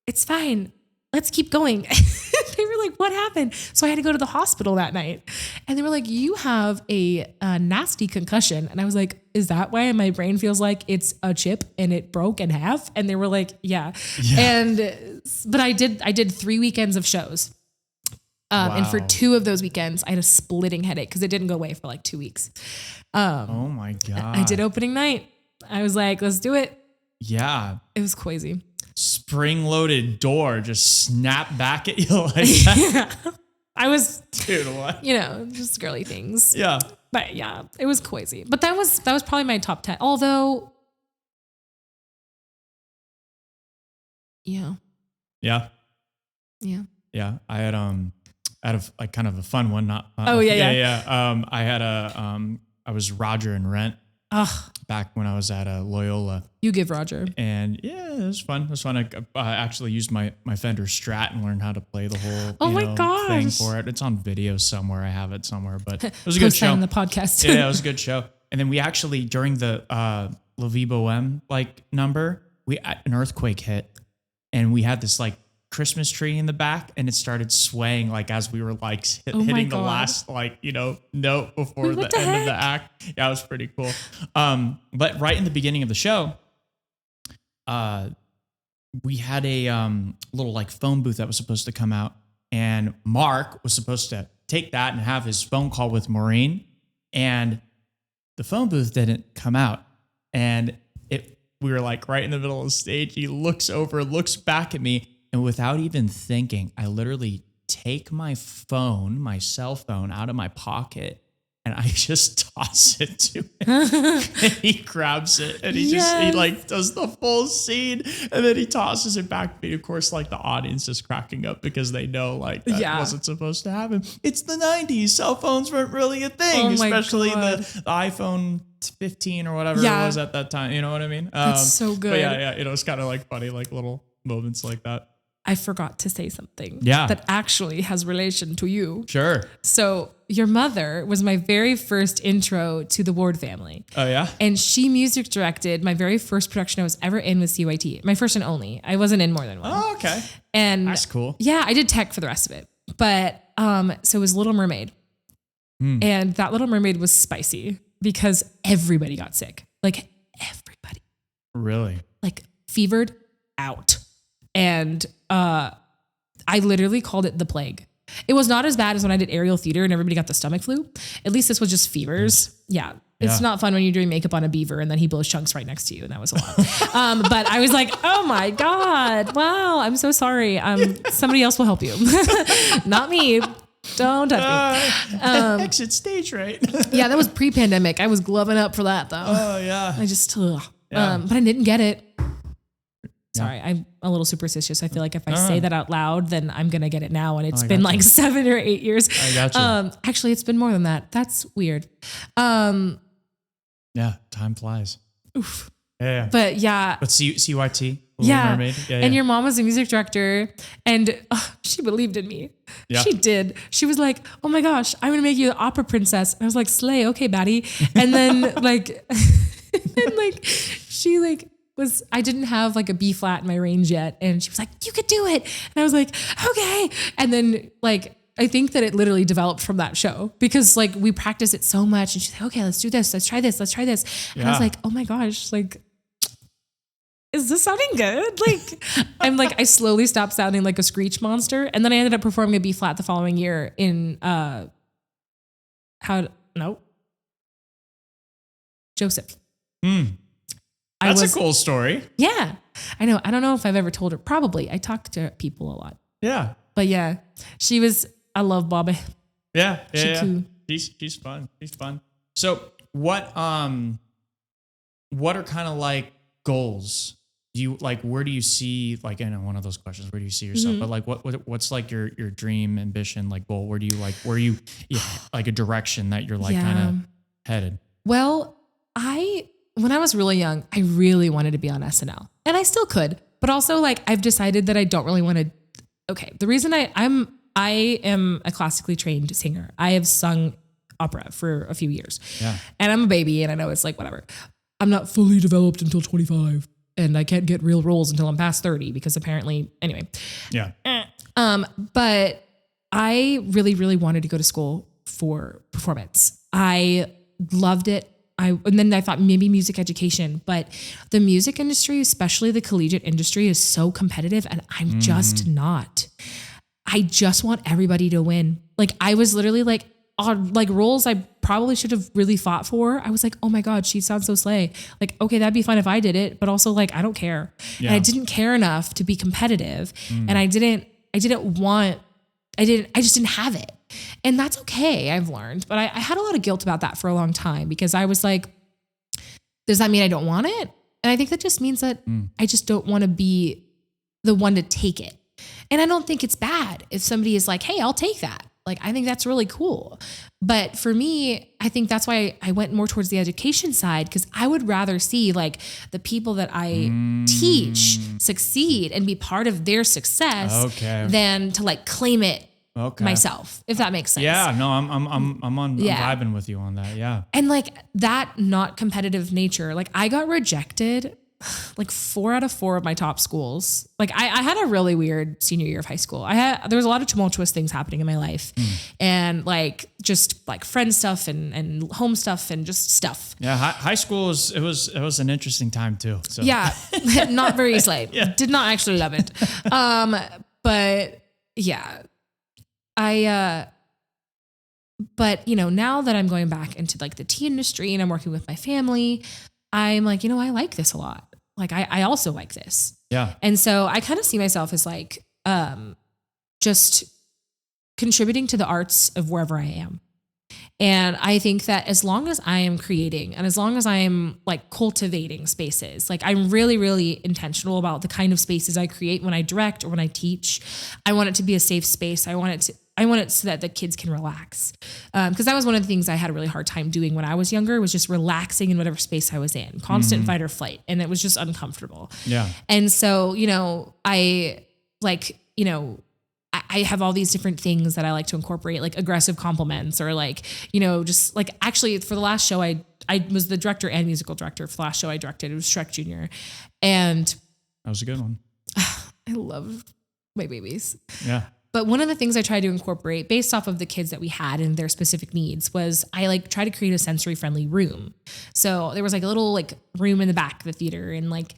it's fine. Let's keep going. They were like, what happened? So I had to go to the hospital that night, and they were like, you have a nasty concussion. And I was like, is that why my brain feels like it's a chip and it broke in half? And they were like, yeah. But I did 3 weekends of shows. And for 2 of those weekends, I had a splitting headache, because it didn't go away for like 2 weeks. Oh my God. I did opening night. I was like, let's do it. Yeah. It was crazy. Spring-loaded door just snapped back at you like that. Yeah. I was, dude, what? Just girly things. Yeah. But yeah, it was crazy. But that was probably my top 10. Although, yeah. Yeah. Yeah. Yeah. I had kind of a fun one. Not. Yeah. I had I was Roger in Rent. back when I was at Loyola. You give Roger. And yeah, it was fun. It was fun. I actually used my Fender Strat and learned how to play the whole thing for it. It's on video somewhere. I have it somewhere, but it was a good show. On the podcast. Yeah, it was a good show. And then we actually, during the La Vie Boheme number, an earthquake hit, and we had this Christmas tree in the back, and it started swaying as we were hitting the last note before the end of the act. Yeah, it was pretty cool. But right in the beginning of the show, we had a little phone booth that was supposed to come out, and Mark was supposed to take that and have his phone call with Maureen, and the phone booth didn't come out, and we were right in the middle of the stage. He looks over, looks back at me, and without even thinking, I literally take my cell phone out of my pocket, and I just toss it to him. And he grabs it, and he does the full scene, and then he tosses it back to me. Of course, the audience is cracking up because they know that wasn't supposed to happen. It's the 90s. Cell phones weren't really a thing, especially the iPhone 15 or whatever it was at that time. You know what I mean? That's so good. But yeah, it's kind of funny, little moments like that. I forgot to say something that actually has relation to you. Sure. So your mother was my very first intro to the Ward family. Oh, yeah? And she music directed my very first production I was ever in with CYT. My first and only. I wasn't in more than one. Oh, okay. And that's cool. Yeah, I did tech for the rest of it. But so it was Little Mermaid. And that Little Mermaid was spicy because everybody got sick. Everybody. Really? Fevered out. And I literally called it the plague. It was not as bad as when I did aerial theater and everybody got the stomach flu. At least this was just fevers. Yeah. It's not fun when you're doing makeup on a beaver and then he blows chunks right next to you. And that was a lot. But I was like, oh my God. Wow. I'm so sorry. Somebody else will help you. Not me. Don't touch me. Exit stage right. Yeah, that was pre-pandemic. I was gloving up for that though. Oh yeah. I just, but I didn't get it. Sorry, I'm a little superstitious. I feel like if I say that out loud, then I'm going to get it now. And it's been 7 or 8 years. I got you. Actually, it's been more than that. That's weird. Yeah, time flies. Oof. Yeah. But yeah. But CYT, Little Mermaid. Yeah, and your mom was a music director and she believed in me. Yeah. She did. She was like, oh my gosh, I'm going to make you the opera princess. And I was like, slay. Okay, baddie. And then I didn't have a B flat in my range yet. And she was like, you could do it. And I was like, okay. And then I think that it literally developed from that show because we practiced it so much and she's like, okay, let's do this. Let's try this. Let's try this. And I was like, oh my gosh, is this sounding good? I slowly stopped sounding like a screech monster. And then I ended up performing a B flat the following year in, Joseph. That's a cool story. Yeah, I know. I don't know if I've ever told her. Probably. I talk to people a lot. Yeah. But yeah, I love Bobby. Yeah. Cool. She's fun. She's fun. So what are kind of goals? Do you where do you see I know one of those questions, where do you see yourself? But what's your dream, ambition, goal? Where do you where are you a direction that you're kind of headed? Well, when I was really young, I really wanted to be on SNL and I still could, but also I've decided that I don't really want to. Okay. The reason I am a classically trained singer. I have sung opera for a few years and I'm a baby and I know it's whatever. I'm not fully developed until 25 and I can't get real roles until I'm past 30 because apparently anyway. Yeah. But I really, really wanted to go to school for performance. I loved it. And then I thought maybe music education, but the music industry, especially the collegiate industry, is so competitive and I'm just not. I just want everybody to win. I was literally on roles I probably should have really fought for. I was like, oh my God, she sounds so slay. Okay, that'd be fun if I did it, but also I don't care. Yeah. And I didn't care enough to be competitive and I just didn't have it. And that's okay, I've learned. But I had a lot of guilt about that for a long time because I was like, does that mean I don't want it? And I think that just means that I just don't want to be the one to take it. And I don't think it's bad if somebody is like, hey, I'll take that. Like, I think that's really cool. But for me, I think that's why I went more towards the education side, because I would rather see like the people that I teach succeed and be part of their success than to like claim it myself, if that makes sense. Yeah, no, I'm vibing with you on that. Yeah. And like that not competitive nature, like I got rejected like 4 out of 4 of my top schools. Like I had a really weird senior year of high school. There was a lot of tumultuous things happening in my life and like just like friend stuff and home stuff and just stuff. Yeah. High school it was an interesting time too. So. Yeah. Not very slave. Yeah. Did not actually love it. But yeah, but you know, now that I'm going back into like the tea industry and I'm working with my family, I'm like, you know, I like this a lot. Like I also like this. Yeah. And so I kind of see myself as like, just contributing to the arts of wherever I am. And I think that as long as I am creating and as long as I am like cultivating spaces, like I'm really, really intentional about the kind of spaces I create when I direct or when I teach. I want it to be a safe space. I want it so that the kids can relax. Because that was one of the things I had a really hard time doing when I was younger, was just relaxing in whatever space I was in, constant fight or flight. And it was just uncomfortable. Yeah. And so, you know, I have all these different things that I like to incorporate, like aggressive compliments or like, you know, just like actually for the last show, I was the director and musical director for the last show I directed. It was Shrek Jr. And that was a good one. I love my babies. Yeah. But one of the things I tried to incorporate based off of the kids that we had and their specific needs was I like try to create a sensory friendly room. So there was like a little like room in the back of the theater and like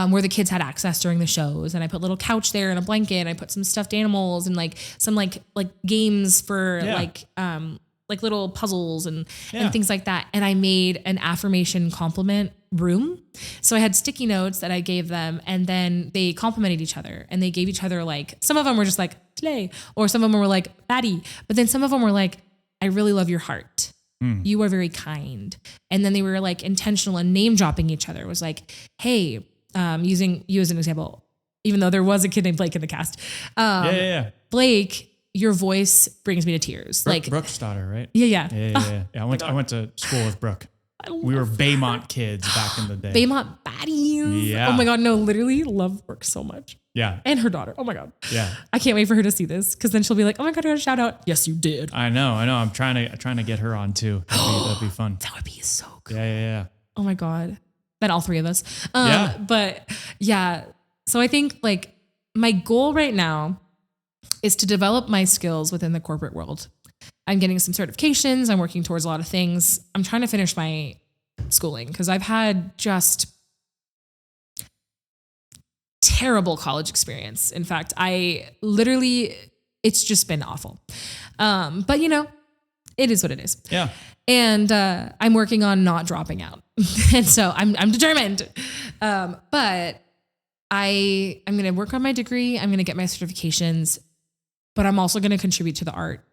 where the kids had access during the shows. And I put a little couch there and a blanket and I put some stuffed animals and like some like games for like little puzzles and things like that. And I made an affirmation compliment room. So I had sticky notes that I gave them and then they complimented each other and they gave each other like, some of them were just like, slay, or some of them were like, batty. But then some of them were like, I really love your heart. You are very kind. And then they were like intentional and name dropping each other. It was like, hey, using you as an example, even though there was a kid named Blake in the cast. Blake, your voice brings me to tears. Brooke's daughter, right? Yeah. I went to school with Brooke. We were Baymont kids back in the day. Baymont baddies. Yeah. Oh my God. No, literally love Brooke so much. Yeah. And her daughter. Oh my God. Yeah. I can't wait for her to see this because then she'll be like, oh my God, I got a shout out. Yes, you did. I know. I'm trying to get her on too. That'd be fun. That would be so cool. Yeah. Oh my God. Then all 3 of us. But yeah. So I think like my goal right now is to develop my skills within the corporate world. I'm getting some certifications. I'm working towards a lot of things. I'm trying to finish my schooling because I've had just terrible college experience. In fact, it's just been awful. But you know, it is what it is. Yeah. And I'm working on not dropping out. And so I'm determined. But I'm going to work on my degree. I'm going to get my certifications, but I'm also going to contribute to the art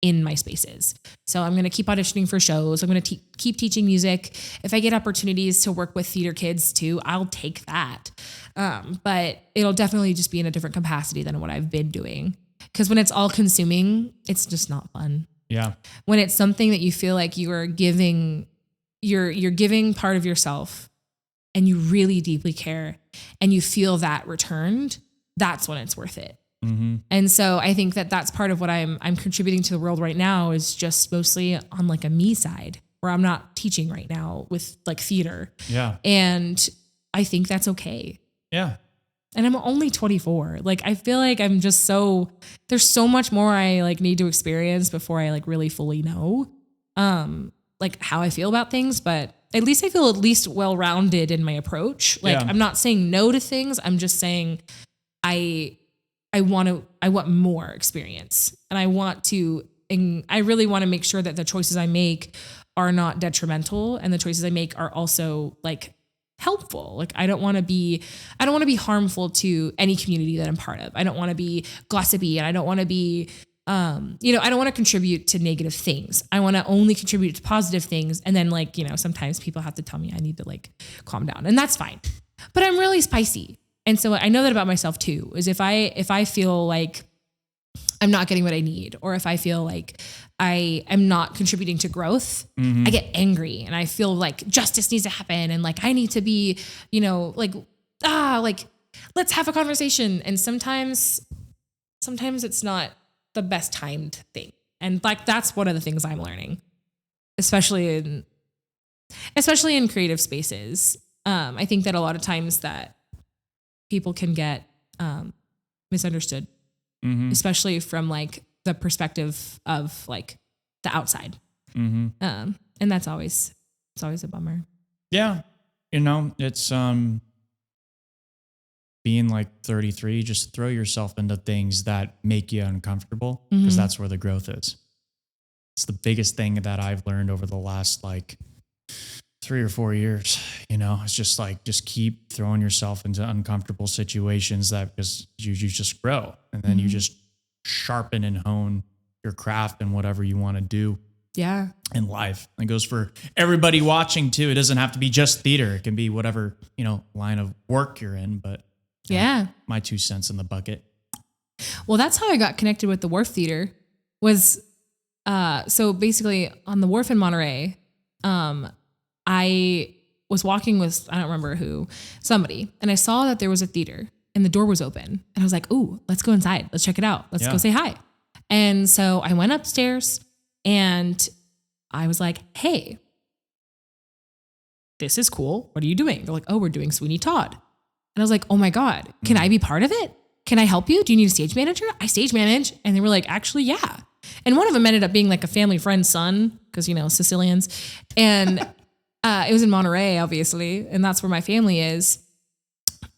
in my spaces. So I'm going to keep auditioning for shows. I'm going to keep teaching music. If I get opportunities to work with theater kids too, I'll take that. But it'll definitely just be in a different capacity than what I've been doing. Because when it's all consuming, it's just not fun. Yeah. When it's something that you feel like you are giving, you're giving part of yourself and you really deeply care and you feel that returned, that's when it's worth it. Mm-hmm. And so I think that that's part of what I'm contributing to the world right now is just mostly on like a me side where I'm not teaching right now with like theater. Yeah. And I think that's okay. Yeah. And I'm only 24. Like, I feel like I'm just there's so much more I like need to experience before I like really fully know, like how I feel about things, but at least I feel well-rounded in my approach. Like I'm not saying no to things. I'm just saying I want more experience and I really want to make sure that the choices I make are not detrimental and the choices I make are also like helpful. Like I don't want to be harmful to any community that I'm part of. I don't want to be gossipy and I don't want to be, I don't want to contribute to negative things. I want to only contribute to positive things. And then like, sometimes people have to tell me I need to like calm down and that's fine, but I'm really spicy. And so I know that about myself too, is if I feel like I'm not getting what I need, or if I feel like I am not contributing to growth, I get angry and I feel like justice needs to happen. And like, I need to be, like let's have a conversation. And sometimes it's not the best timed thing. And like, that's one of the things I'm learning, especially in creative spaces. I think that a lot of times that people can get misunderstood, especially from like the perspective of like the outside. And that's always a bummer. Yeah. It's being like 33, just throw yourself into things that make you uncomfortable, because that's where the growth is. It's the biggest thing that I've learned over the last like 3 or 4 years. It's just keep throwing yourself into uncomfortable situations, that because you just grow, and then you just sharpen and hone your craft and whatever you want to do. Yeah. In life. It goes for everybody watching too. It doesn't have to be just theater. It can be whatever, line of work you're in, but my 2 cents in the bucket. Well, that's how I got connected with the Wharf Theater was, so basically on the Wharf in Monterey, I was walking with, I don't remember somebody, and I saw that there was a theater and the door was open, and I was like, ooh, let's go inside. Let's check it out. Let's go say hi. And so I went upstairs and I was like, hey, this is cool. What are you doing? They're like, oh, we're doing Sweeny Todd. And I was like, oh my God, can I be part of it? Can I help you? Do you need a stage manager? I stage manage. And they were like, actually, yeah. And one of them ended up being like a family friend's son, because, Sicilians. And it was in Monterey, obviously. And that's where my family is.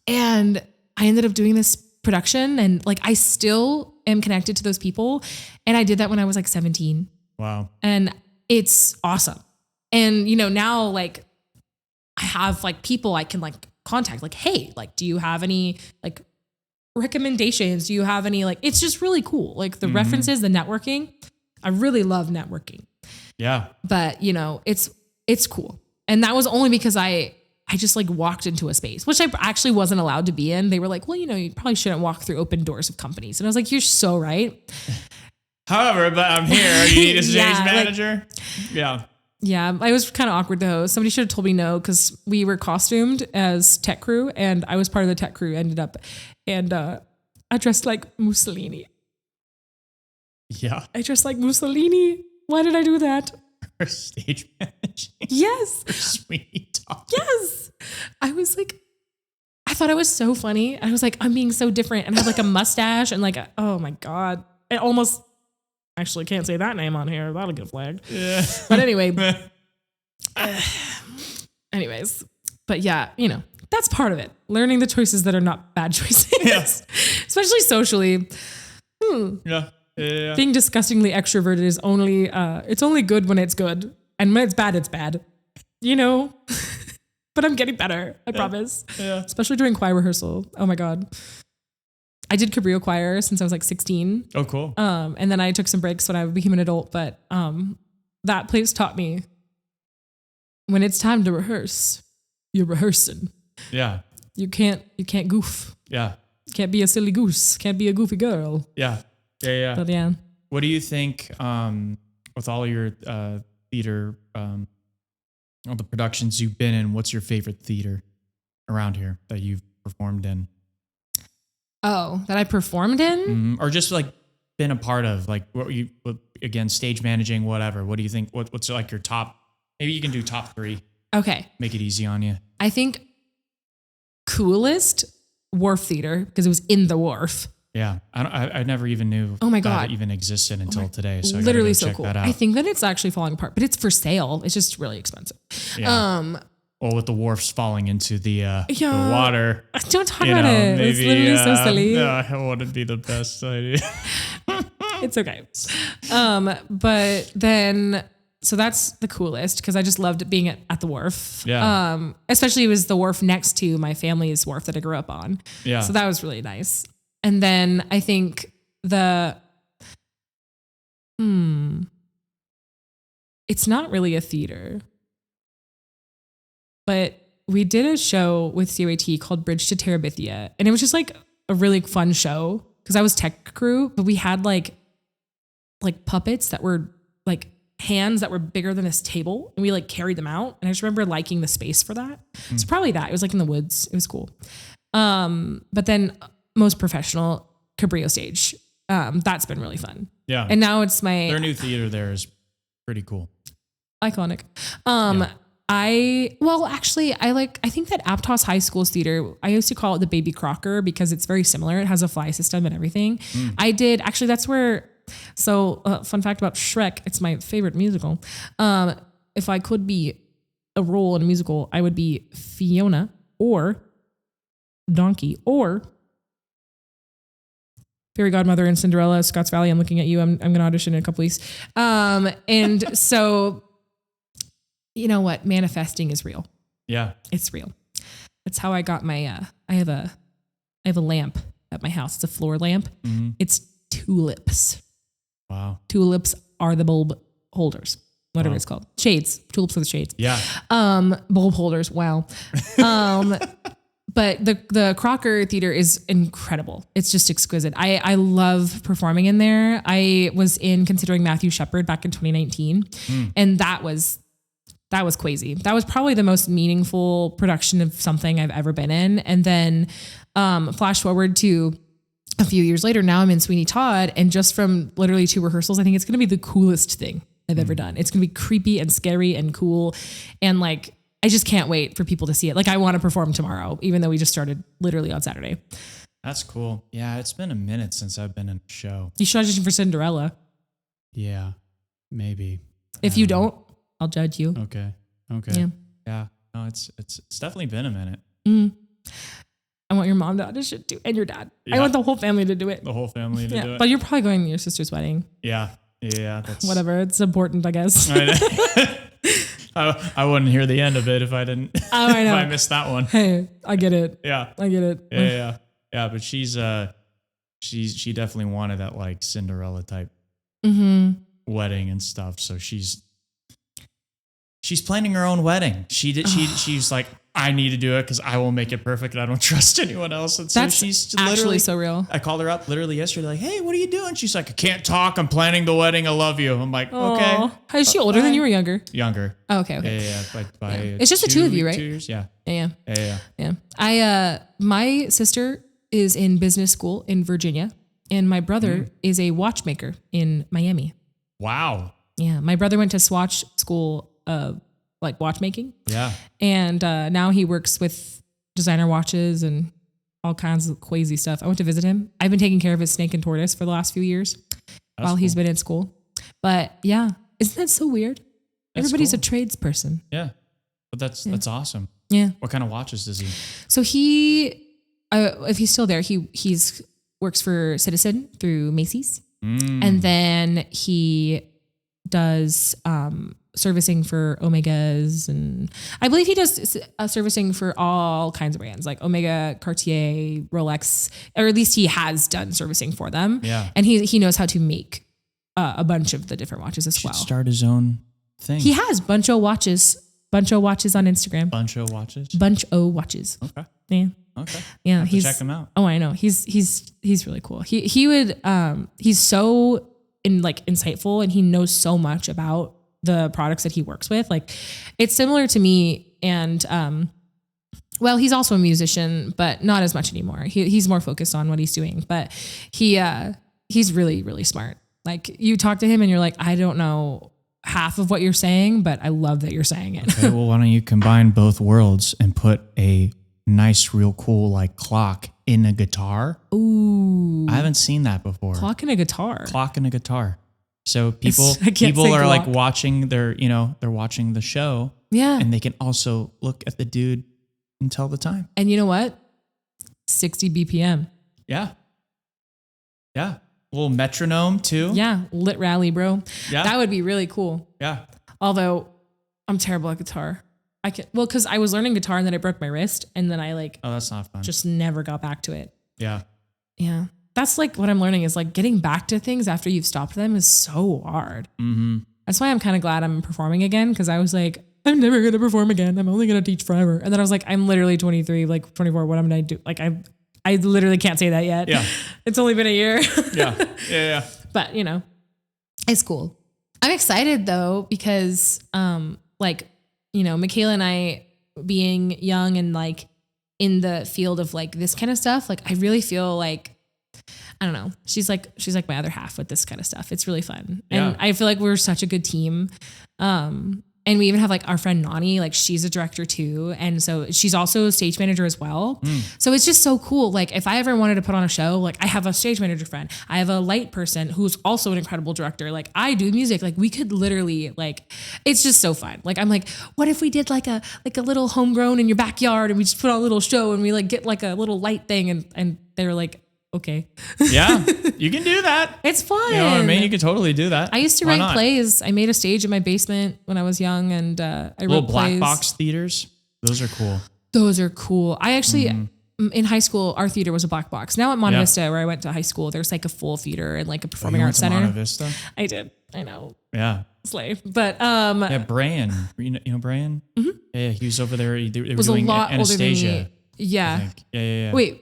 And I ended up doing this production, and like, I still am connected to those people. And I did that when I was like 17. Wow. And it's awesome. And, now like I have like people I can like contact, like, hey, like, do you have any like recommendations? Do you have any, like, it's just really cool. Like the references, the networking, I really love networking. Yeah. But it's cool. And that was only because I just like walked into a space, which I actually wasn't allowed to be in. They were like, well, you probably shouldn't walk through open doors of companies. And I was like, you're so right. However, but I'm here. You need a stage manager? Yeah. Yeah. I was kind of awkward though. Somebody should have told me no, because we were costumed as tech crew, and I was part of the tech crew, ended up, and I dressed like Mussolini. Yeah. I dressed like Mussolini. Why did I do that? For stage managing. Yes. For Sweeny Todd. Yes. I was like, I thought it was so funny. I was like, I'm being so different. And I had like a mustache and like, oh my God. I almost actually can't say that name on here. That'll get flagged. Yeah. But anyway. Anyways. But yeah, that's part of it. Learning the choices that are not bad choices. Yes. Especially socially. Yeah. Yeah. Being disgustingly extroverted is only, it's only good when it's good. And when it's bad, but I'm getting better. I promise. Yeah. Especially during choir rehearsal. Oh my God. I did Cabrillo choir since I was like 16. Oh, cool. And then I took some breaks when I became an adult, but, that place taught me when it's time to rehearse, you're rehearsing. Yeah. You can't goof. Yeah. You can't be a silly goose. Can't be a goofy girl. Yeah. Yeah. But yeah. What do you think, with all your, theater, all the productions you've been in, what's your favorite theater around here that you've performed in? Oh, that I performed in? Or just like been a part of, like again, stage managing, whatever. What do you think? What's like your top, maybe you can do top 3. Okay. Make it easy on you. I think coolest Wharf Theater, because it was in the Wharf. Yeah. I never even knew that it even existed until today. So literally I so check cool. that out. I think that it's actually falling apart, but it's for sale. It's just really expensive. Yeah. Well, with the wharfs falling into the water. Don't talk about it. Maybe, it's literally so silly. No, it wouldn't be the best idea. It's okay. But then, so that's the coolest, because I just loved being at the wharf. Yeah. Especially it was the wharf next to my family's wharf that I grew up on. Yeah. So that was really nice. And then I think it's not really a theater, but we did a show with COAT called Bridge to Terabithia. And it was just like a really fun show. because I was tech crew, but we had like puppets that were like hands that were bigger than this table, and we like carried them out. And I just remember liking the space for that. It's probably that. It was like in the woods. It was cool. But then most professional, Cabrillo stage. That's been really fun. Yeah. And now it's their new theater there is pretty cool. Iconic. I think that Aptos High School's theater, I used to call it the Baby Crocker because it's very similar. It has a fly system and everything. That's where, fun fact about Shrek, it's my favorite musical. If I could be a role in a musical, I would be Fiona or Donkey or Fairy Godmother and Cinderella, Scott's Valley. I'm looking at you. I'm going to audition in a couple weeks. And so, you know what? Manifesting is real. Yeah. It's real. That's how I got my, I have a lamp at my house. It's a floor lamp. Mm-hmm. It's tulips. Wow. Tulips are the bulb holders, whatever it's called. Shades. Tulips are the shades. Yeah. Bulb holders. Wow. But the Crocker Theater is incredible. It's just exquisite. I love performing in there. I was in Considering Matthew Shepard back in 2019. And that was crazy. That was probably the most meaningful production of something I've ever been in. And then flash forward to a few years later, now I'm in Sweeny Todd. And just from literally 2 rehearsals, I think it's going to be the coolest thing I've ever done. It's going to be creepy and scary and cool. And like, I just can't wait for people to see it. Like I want to perform tomorrow, even though we just started literally on Saturday. That's cool. Yeah. It's been a minute since I've been in a show. You should audition for Cinderella. Yeah, maybe. If you don't, I'll judge you. Okay. Yeah. No, it's definitely been a minute. I want your mom to audition too, and your dad. Yeah. I want the whole family to do it. The whole family to do it. But you're probably going to your sister's wedding. Yeah. That's whatever. It's important, I guess. I wouldn't hear the end of it if I didn't. Oh, I know. If I missed that one. Hey, I get it. Yeah, I get it. Yeah. But she definitely wanted that like Cinderella type wedding and stuff. So she's planning her own wedding. She's like, I need to do it because I will make it perfect and I don't trust anyone else. And so that's she's actually so real. I called her up literally yesterday, like, hey, what are you doing? She's like, I can't talk. I'm planning the wedding. I love you. I'm like, okay. Is she older than you or younger? Younger. Oh, okay. By it's just the 2 of you, right? 2 years. Yeah. My sister is in business school in Virginia, and my brother is a watchmaker in Miami. Wow. Yeah. My brother went to Swatch school, like watchmaking. Yeah. And now he works with designer watches and all kinds of crazy stuff. I went to visit him. I've been taking care of his snake and tortoise for the last few years while he's been in school. But yeah, isn't that so weird? Everybody's a tradesperson. Yeah. But that's awesome. Yeah. What kind of watches does he? So he, if he's still there, he's works for Citizen through Macy's. And then he does servicing for Omegas, and I believe he does servicing for all kinds of brands like Omega, Cartier, Rolex, or at least he has done servicing for them. Yeah. And he knows how to make a bunch of the different watches as well. Start his own thing. He has Bunch O Watches on Instagram. Bunch O Watches. Bunch O Watches. Okay. Yeah. Okay. Yeah. Check him out. Oh, I know. He's really cool. He would he's so insightful, and he knows so much about the products that he works with. Like it's similar to me, and he's also a musician, but not as much anymore. He's more focused on what he's doing, but he's really, really smart. Like you talk to him and you're like, I don't know half of what you're saying, but I love that you're saying it. Okay, well, why don't you combine both worlds and put a nice, real cool like clock in a guitar? Ooh. I haven't seen that before. Clock in a guitar. Clock in a guitar. So people are like watching they're watching the show. Yeah. And they can also look at the dude and tell the time. And you know what? 60 BPM. Yeah. Yeah. A little metronome too. Yeah. Lit rally, bro. Yeah. That would be really cool. Yeah. Although I'm terrible at guitar. Because I was learning guitar and then I broke my wrist, and then I that's not fun. Just never got back to it. Yeah. Yeah. That's like what I'm learning is like getting back to things after you've stopped them is so hard. Mm-hmm. That's why I'm kind of glad I'm performing again. Cause I was like, I'm never going to perform again. I'm only going to teach forever. And then I was like, I'm literally 23, like 24. What am I going to do? Like I literally can't say that yet. Yeah. It's only been a year. Yeah. But you know, it's cool. I'm excited though, because, like, you know, Michaela and I being young and like in the field of like this kind of stuff, like I really feel like, I don't know, she's like my other half with this kind of stuff. It's really fun. Yeah. And I feel like we're such a good team. And we even have like our friend Nani, like she's a director too. And so she's also a stage manager as well. So it's just so cool. Like if I ever wanted to put on a show, like I have a stage manager friend, I have a light person who's also an incredible director. Like I do music, like we could literally like, it's just so fun. Like, I'm like, what if we did like a little homegrown in your backyard and we just put on a little show and we like get like a little light thing and they're like, okay. Yeah, you can do that. It's fun. You know what I mean? You can totally do that. I used to write plays. I made a stage in my basement when I was young, and I little wrote black plays. box theaters. Those are cool. Those are cool. I actually, in high school, our theater was a black box. Now at Monte Vista, where I went to high school, there's like a full theater and like a performing arts center. Monte Vista? I did. I know. Yeah. Slay. But yeah, Brian. You know Brian? Mm-hmm. Yeah, he was over there. They were was doing a lot Anastasia. older than me. Yeah. Yeah. Wait,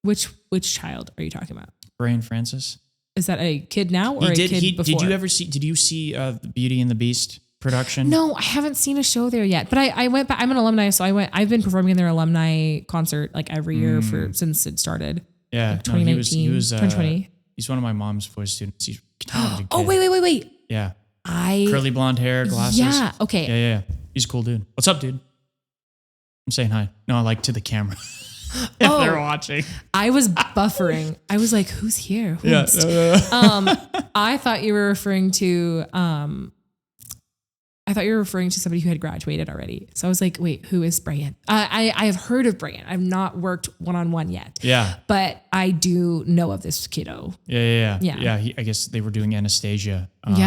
which child are you talking about? Brian Francis. Is that a kid now or a kid before? Did you see the Beauty and the Beast production? No, I haven't seen a show there yet. But I went back. I'm an alumni, so I've been performing in their alumni concert like every year since it started. Yeah, like 2019, he was 2020. He's one of my mom's voice students. He's a talented Oh, kid. wait. Yeah. Curly blonde hair, glasses. Yeah, okay. Yeah. He's a cool dude. What's up, dude? I'm saying hi. No, I like to the camera. If they're watching. I was buffering. I was like, who's here? Yeah. I thought you were referring to somebody who had graduated already. So I was like, wait, who is Brian? I have heard of Brian. I've not worked one-on-one yet. Yeah. But I do know of this kiddo. Yeah. I guess they were doing Anastasia. At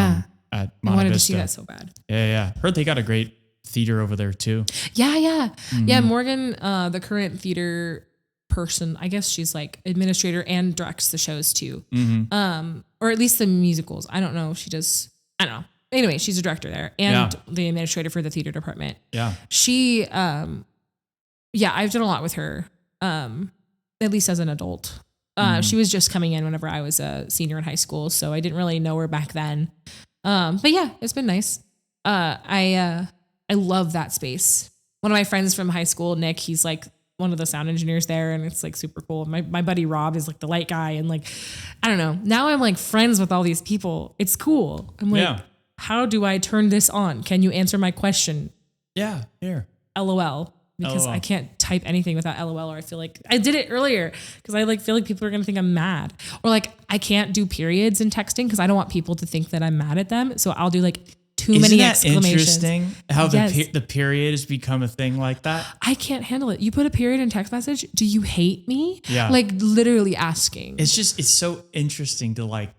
I Monte wanted Vista. to see that so bad. Yeah. Heard they got a great theater over there too. Yeah. Morgan, the current theater person, I guess she's like administrator and directs the shows too. Or at least the musicals. I don't know if she does. I don't know. Anyway, she's a director there and the administrator for the theater department. Yeah. She, I've done a lot with her. At least as an adult. She was just coming in whenever I was a senior in high school, so I didn't really know her back then. But yeah, it's been nice. I love that space. One of my friends from high school, Nick, he's like one of the sound engineers there, and it's like super cool. My buddy Rob is like the light guy, and like, I don't know. Now I'm like friends with all these people. It's cool. I'm like, how do I turn this on? Can you answer my question? Yeah, here. LOL. Because I can't type anything without LOL, or I feel like I did it earlier because I like feel like people are going to think I'm mad, or like I can't do periods in texting because I don't want people to think that I'm mad at them. So I'll do like many exclamations. Interesting how the period has become a thing like that? I can't handle it. You put a period in text message. Do you hate me? Yeah. Like literally asking. It's so interesting to like,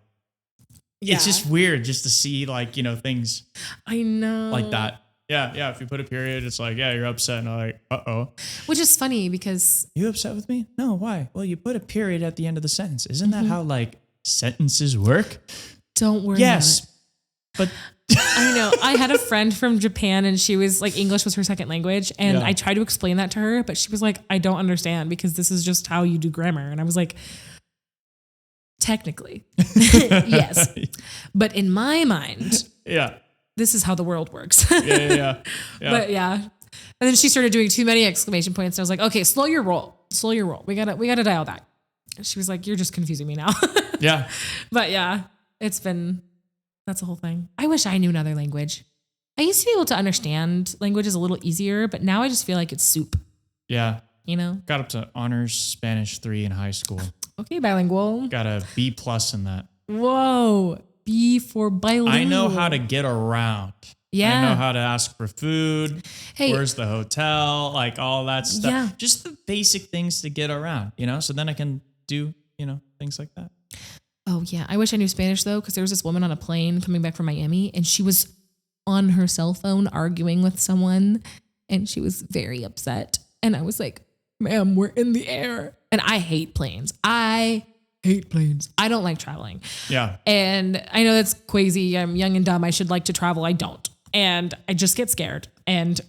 it's just weird just to see like, things. I know. Like that. Yeah. If you put a period, it's like, you're upset. And I'm like, uh-oh. Which is funny because. You upset with me? No, why? Well, you put a period at the end of the sentence. Isn't that how like sentences work? Don't worry. Yes. But I know. I had a friend from Japan and she was like, English was her second language. And I tried to explain that to her, but she was like, I don't understand because this is just how you do grammar. And I was like, technically, yes. But in my mind, this is how the world works. Yeah. But yeah. And then she started doing too many exclamation points. And I was like, okay, slow your roll. We gotta dial that. And she was like, you're just confusing me now. Yeah. But yeah, that's the whole thing. I wish I knew another language. I used to be able to understand languages a little easier, but now I just feel like it's soup. Yeah. Got up to honors Spanish 3 in high school. Okay, bilingual. Got a B+ in that. Whoa. B for bilingual. I know how to get around. Yeah. I know how to ask for food. Hey. Where's the hotel? Like all that stuff. Yeah. Just the basic things to get around, so then I can do, things like that. Oh, yeah. I wish I knew Spanish, though, because there was this woman on a plane coming back from Miami, and she was on her cell phone arguing with someone, and she was very upset. And I was like, ma'am, we're in the air. And I hate planes. I don't like traveling. Yeah. And I know that's crazy. I'm young and dumb. I should like to travel. I don't. And I just get scared. And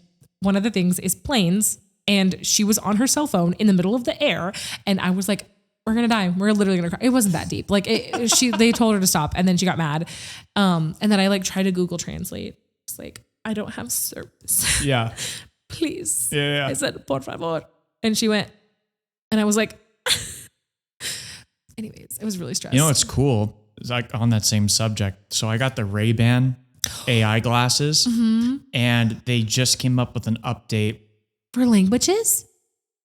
one of the things is planes and she was on her cell phone in the middle of the air. And I was like, we're going to die. We're literally going to cry. It wasn't that deep. Like they told her to stop and then she got mad. And then I like tried to Google Translate. It's like, I don't have service. Yeah. Please. Yeah. I said, por favor. And she went, and I was like, anyways, it was really stressful. You know what's cool? It's like on that same subject. So I got the Ray-Ban AI glasses, and they just came up with an update. For languages?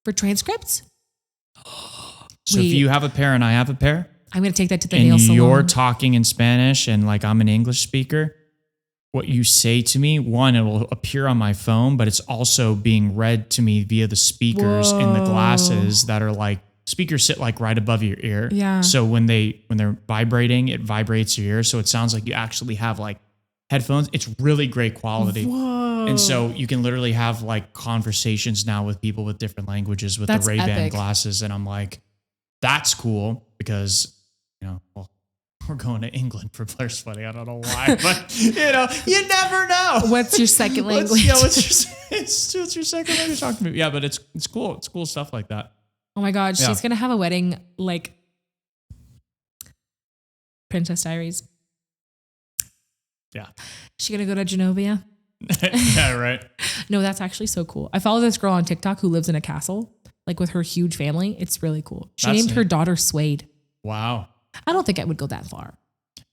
For transcripts? So if you have a pair and I have a pair, I'm going to take that to the nail salon. And you're talking in Spanish and like I'm an English speaker, what you say to me, one, it will appear on my phone, but it's also being read to me via the speakers in the glasses that are like, speakers sit like right above your ear. Yeah. So when they're vibrating, it vibrates your ear. So it sounds like you actually have like headphones. It's really great quality. Whoa. And so you can literally have like conversations now with people with different languages with the Ray-Ban epic. glasses. And I'm like, that's cool because, well, we're going to England for Blair's wedding. I don't know why, but you never know. What's your second language? What's your second language? Talk to me. Yeah, but it's cool. It's cool stuff like that. Oh my God, she's going to have a wedding like Princess Diaries. Yeah. She going to go to Genovia? Yeah, right. No, that's actually so cool. I follow this girl on TikTok who lives in a castle, like with her huge family. It's really cool. She named her daughter Suede. Wow. I don't think I would go that far.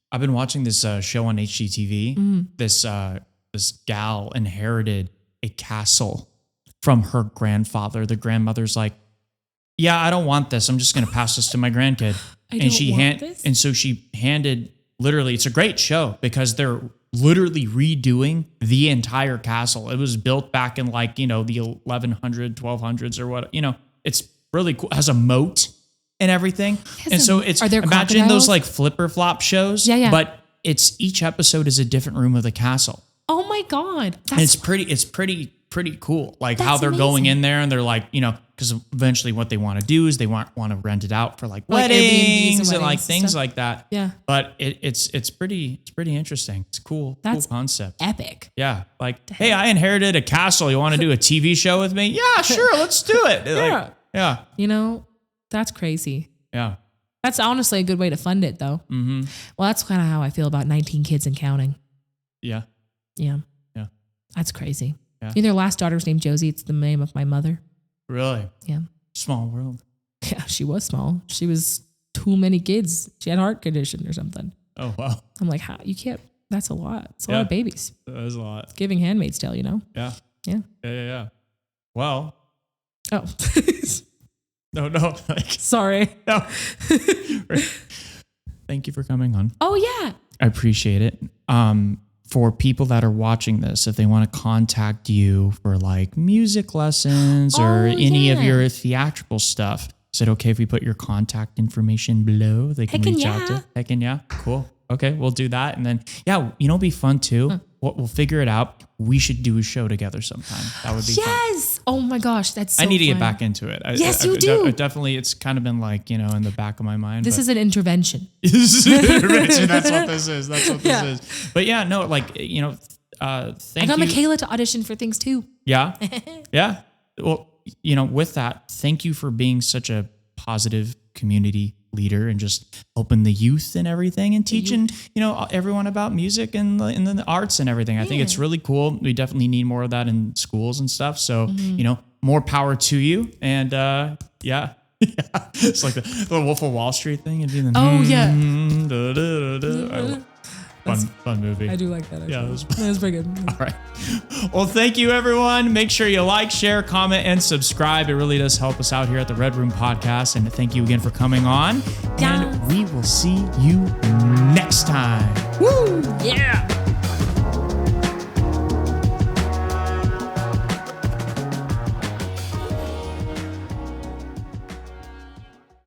I've been watching this show on HGTV. This gal inherited a castle from her grandfather. The grandmother's like, yeah, I don't want this. I'm just going to pass this to my grandkid. And so she handed, literally, it's a great show because they're literally redoing the entire castle. It was built back in like, the 1100s, 1200s or what, it's really cool. It has a moat and everything. And so imagine crocodiles? those like flipper flop shows, yeah. But each episode is a different room of the castle. Oh my God. And it's pretty cool. Like how they're going in there and they're like, because eventually what they want to do is they want to rent it out for like weddings and like things like that. Yeah. But it's pretty interesting. It's cool. That's cool concept. Epic. Yeah. Like, hey, I inherited a castle. You want to do a TV show with me? Yeah, sure. Let's do it. Yeah. Like, yeah. That's crazy. Yeah. That's honestly a good way to fund it though. Mm-hmm. Well, that's kind of how I feel about 19 kids and counting. Yeah. Yeah. Yeah. That's crazy. Yeah. Their last daughter's named Josie. It's the name of my mother. Really? Yeah. Small world. Yeah, she was small. She was too many kids. She had a heart condition or something. Oh, wow. I'm like, how? You can't. That's a lot. It's a lot of babies. That is a lot. It's giving Handmaid's Tale, Yeah. Yeah. Yeah. Well. Oh. No. Sorry. No. Thank you for coming on. Oh, yeah. I appreciate it. For people that are watching this, if they want to contact you for like music lessons or any of your theatrical stuff, is it okay if we put your contact information below? They can reach out to. Heckin' yeah. Cool. Okay, we'll do that. And then, it'll be fun too. We'll figure it out. We should do a show together sometime. That would be fun. Yes. Oh my gosh. That's so I need to fun. get back into it. Yes, you do. Definitely, it's kind of been like, in the back of my mind. This is an intervention. This is an intervention. That's what this is. That's what this is. But yeah, no, like, thank you. I got Michaela to audition for things too. Yeah. Yeah. Well, with that, thank you for being such a positive community leader and just helping the youth and everything and teaching, everyone about music and the arts and everything. I think it's really cool. We definitely need more of that in schools and stuff. So, more power to you. And yeah. It's like the Wolf of Wall Street thing. It'd be Fun movie. I do like that. Yeah, that was pretty good. All right. Well, thank you, everyone. Make sure you like, share, comment, and subscribe. It really does help us out here at the Red Room Podcast. And thank you again for coming on. Yeah. And we will see you next time. Woo! Yeah.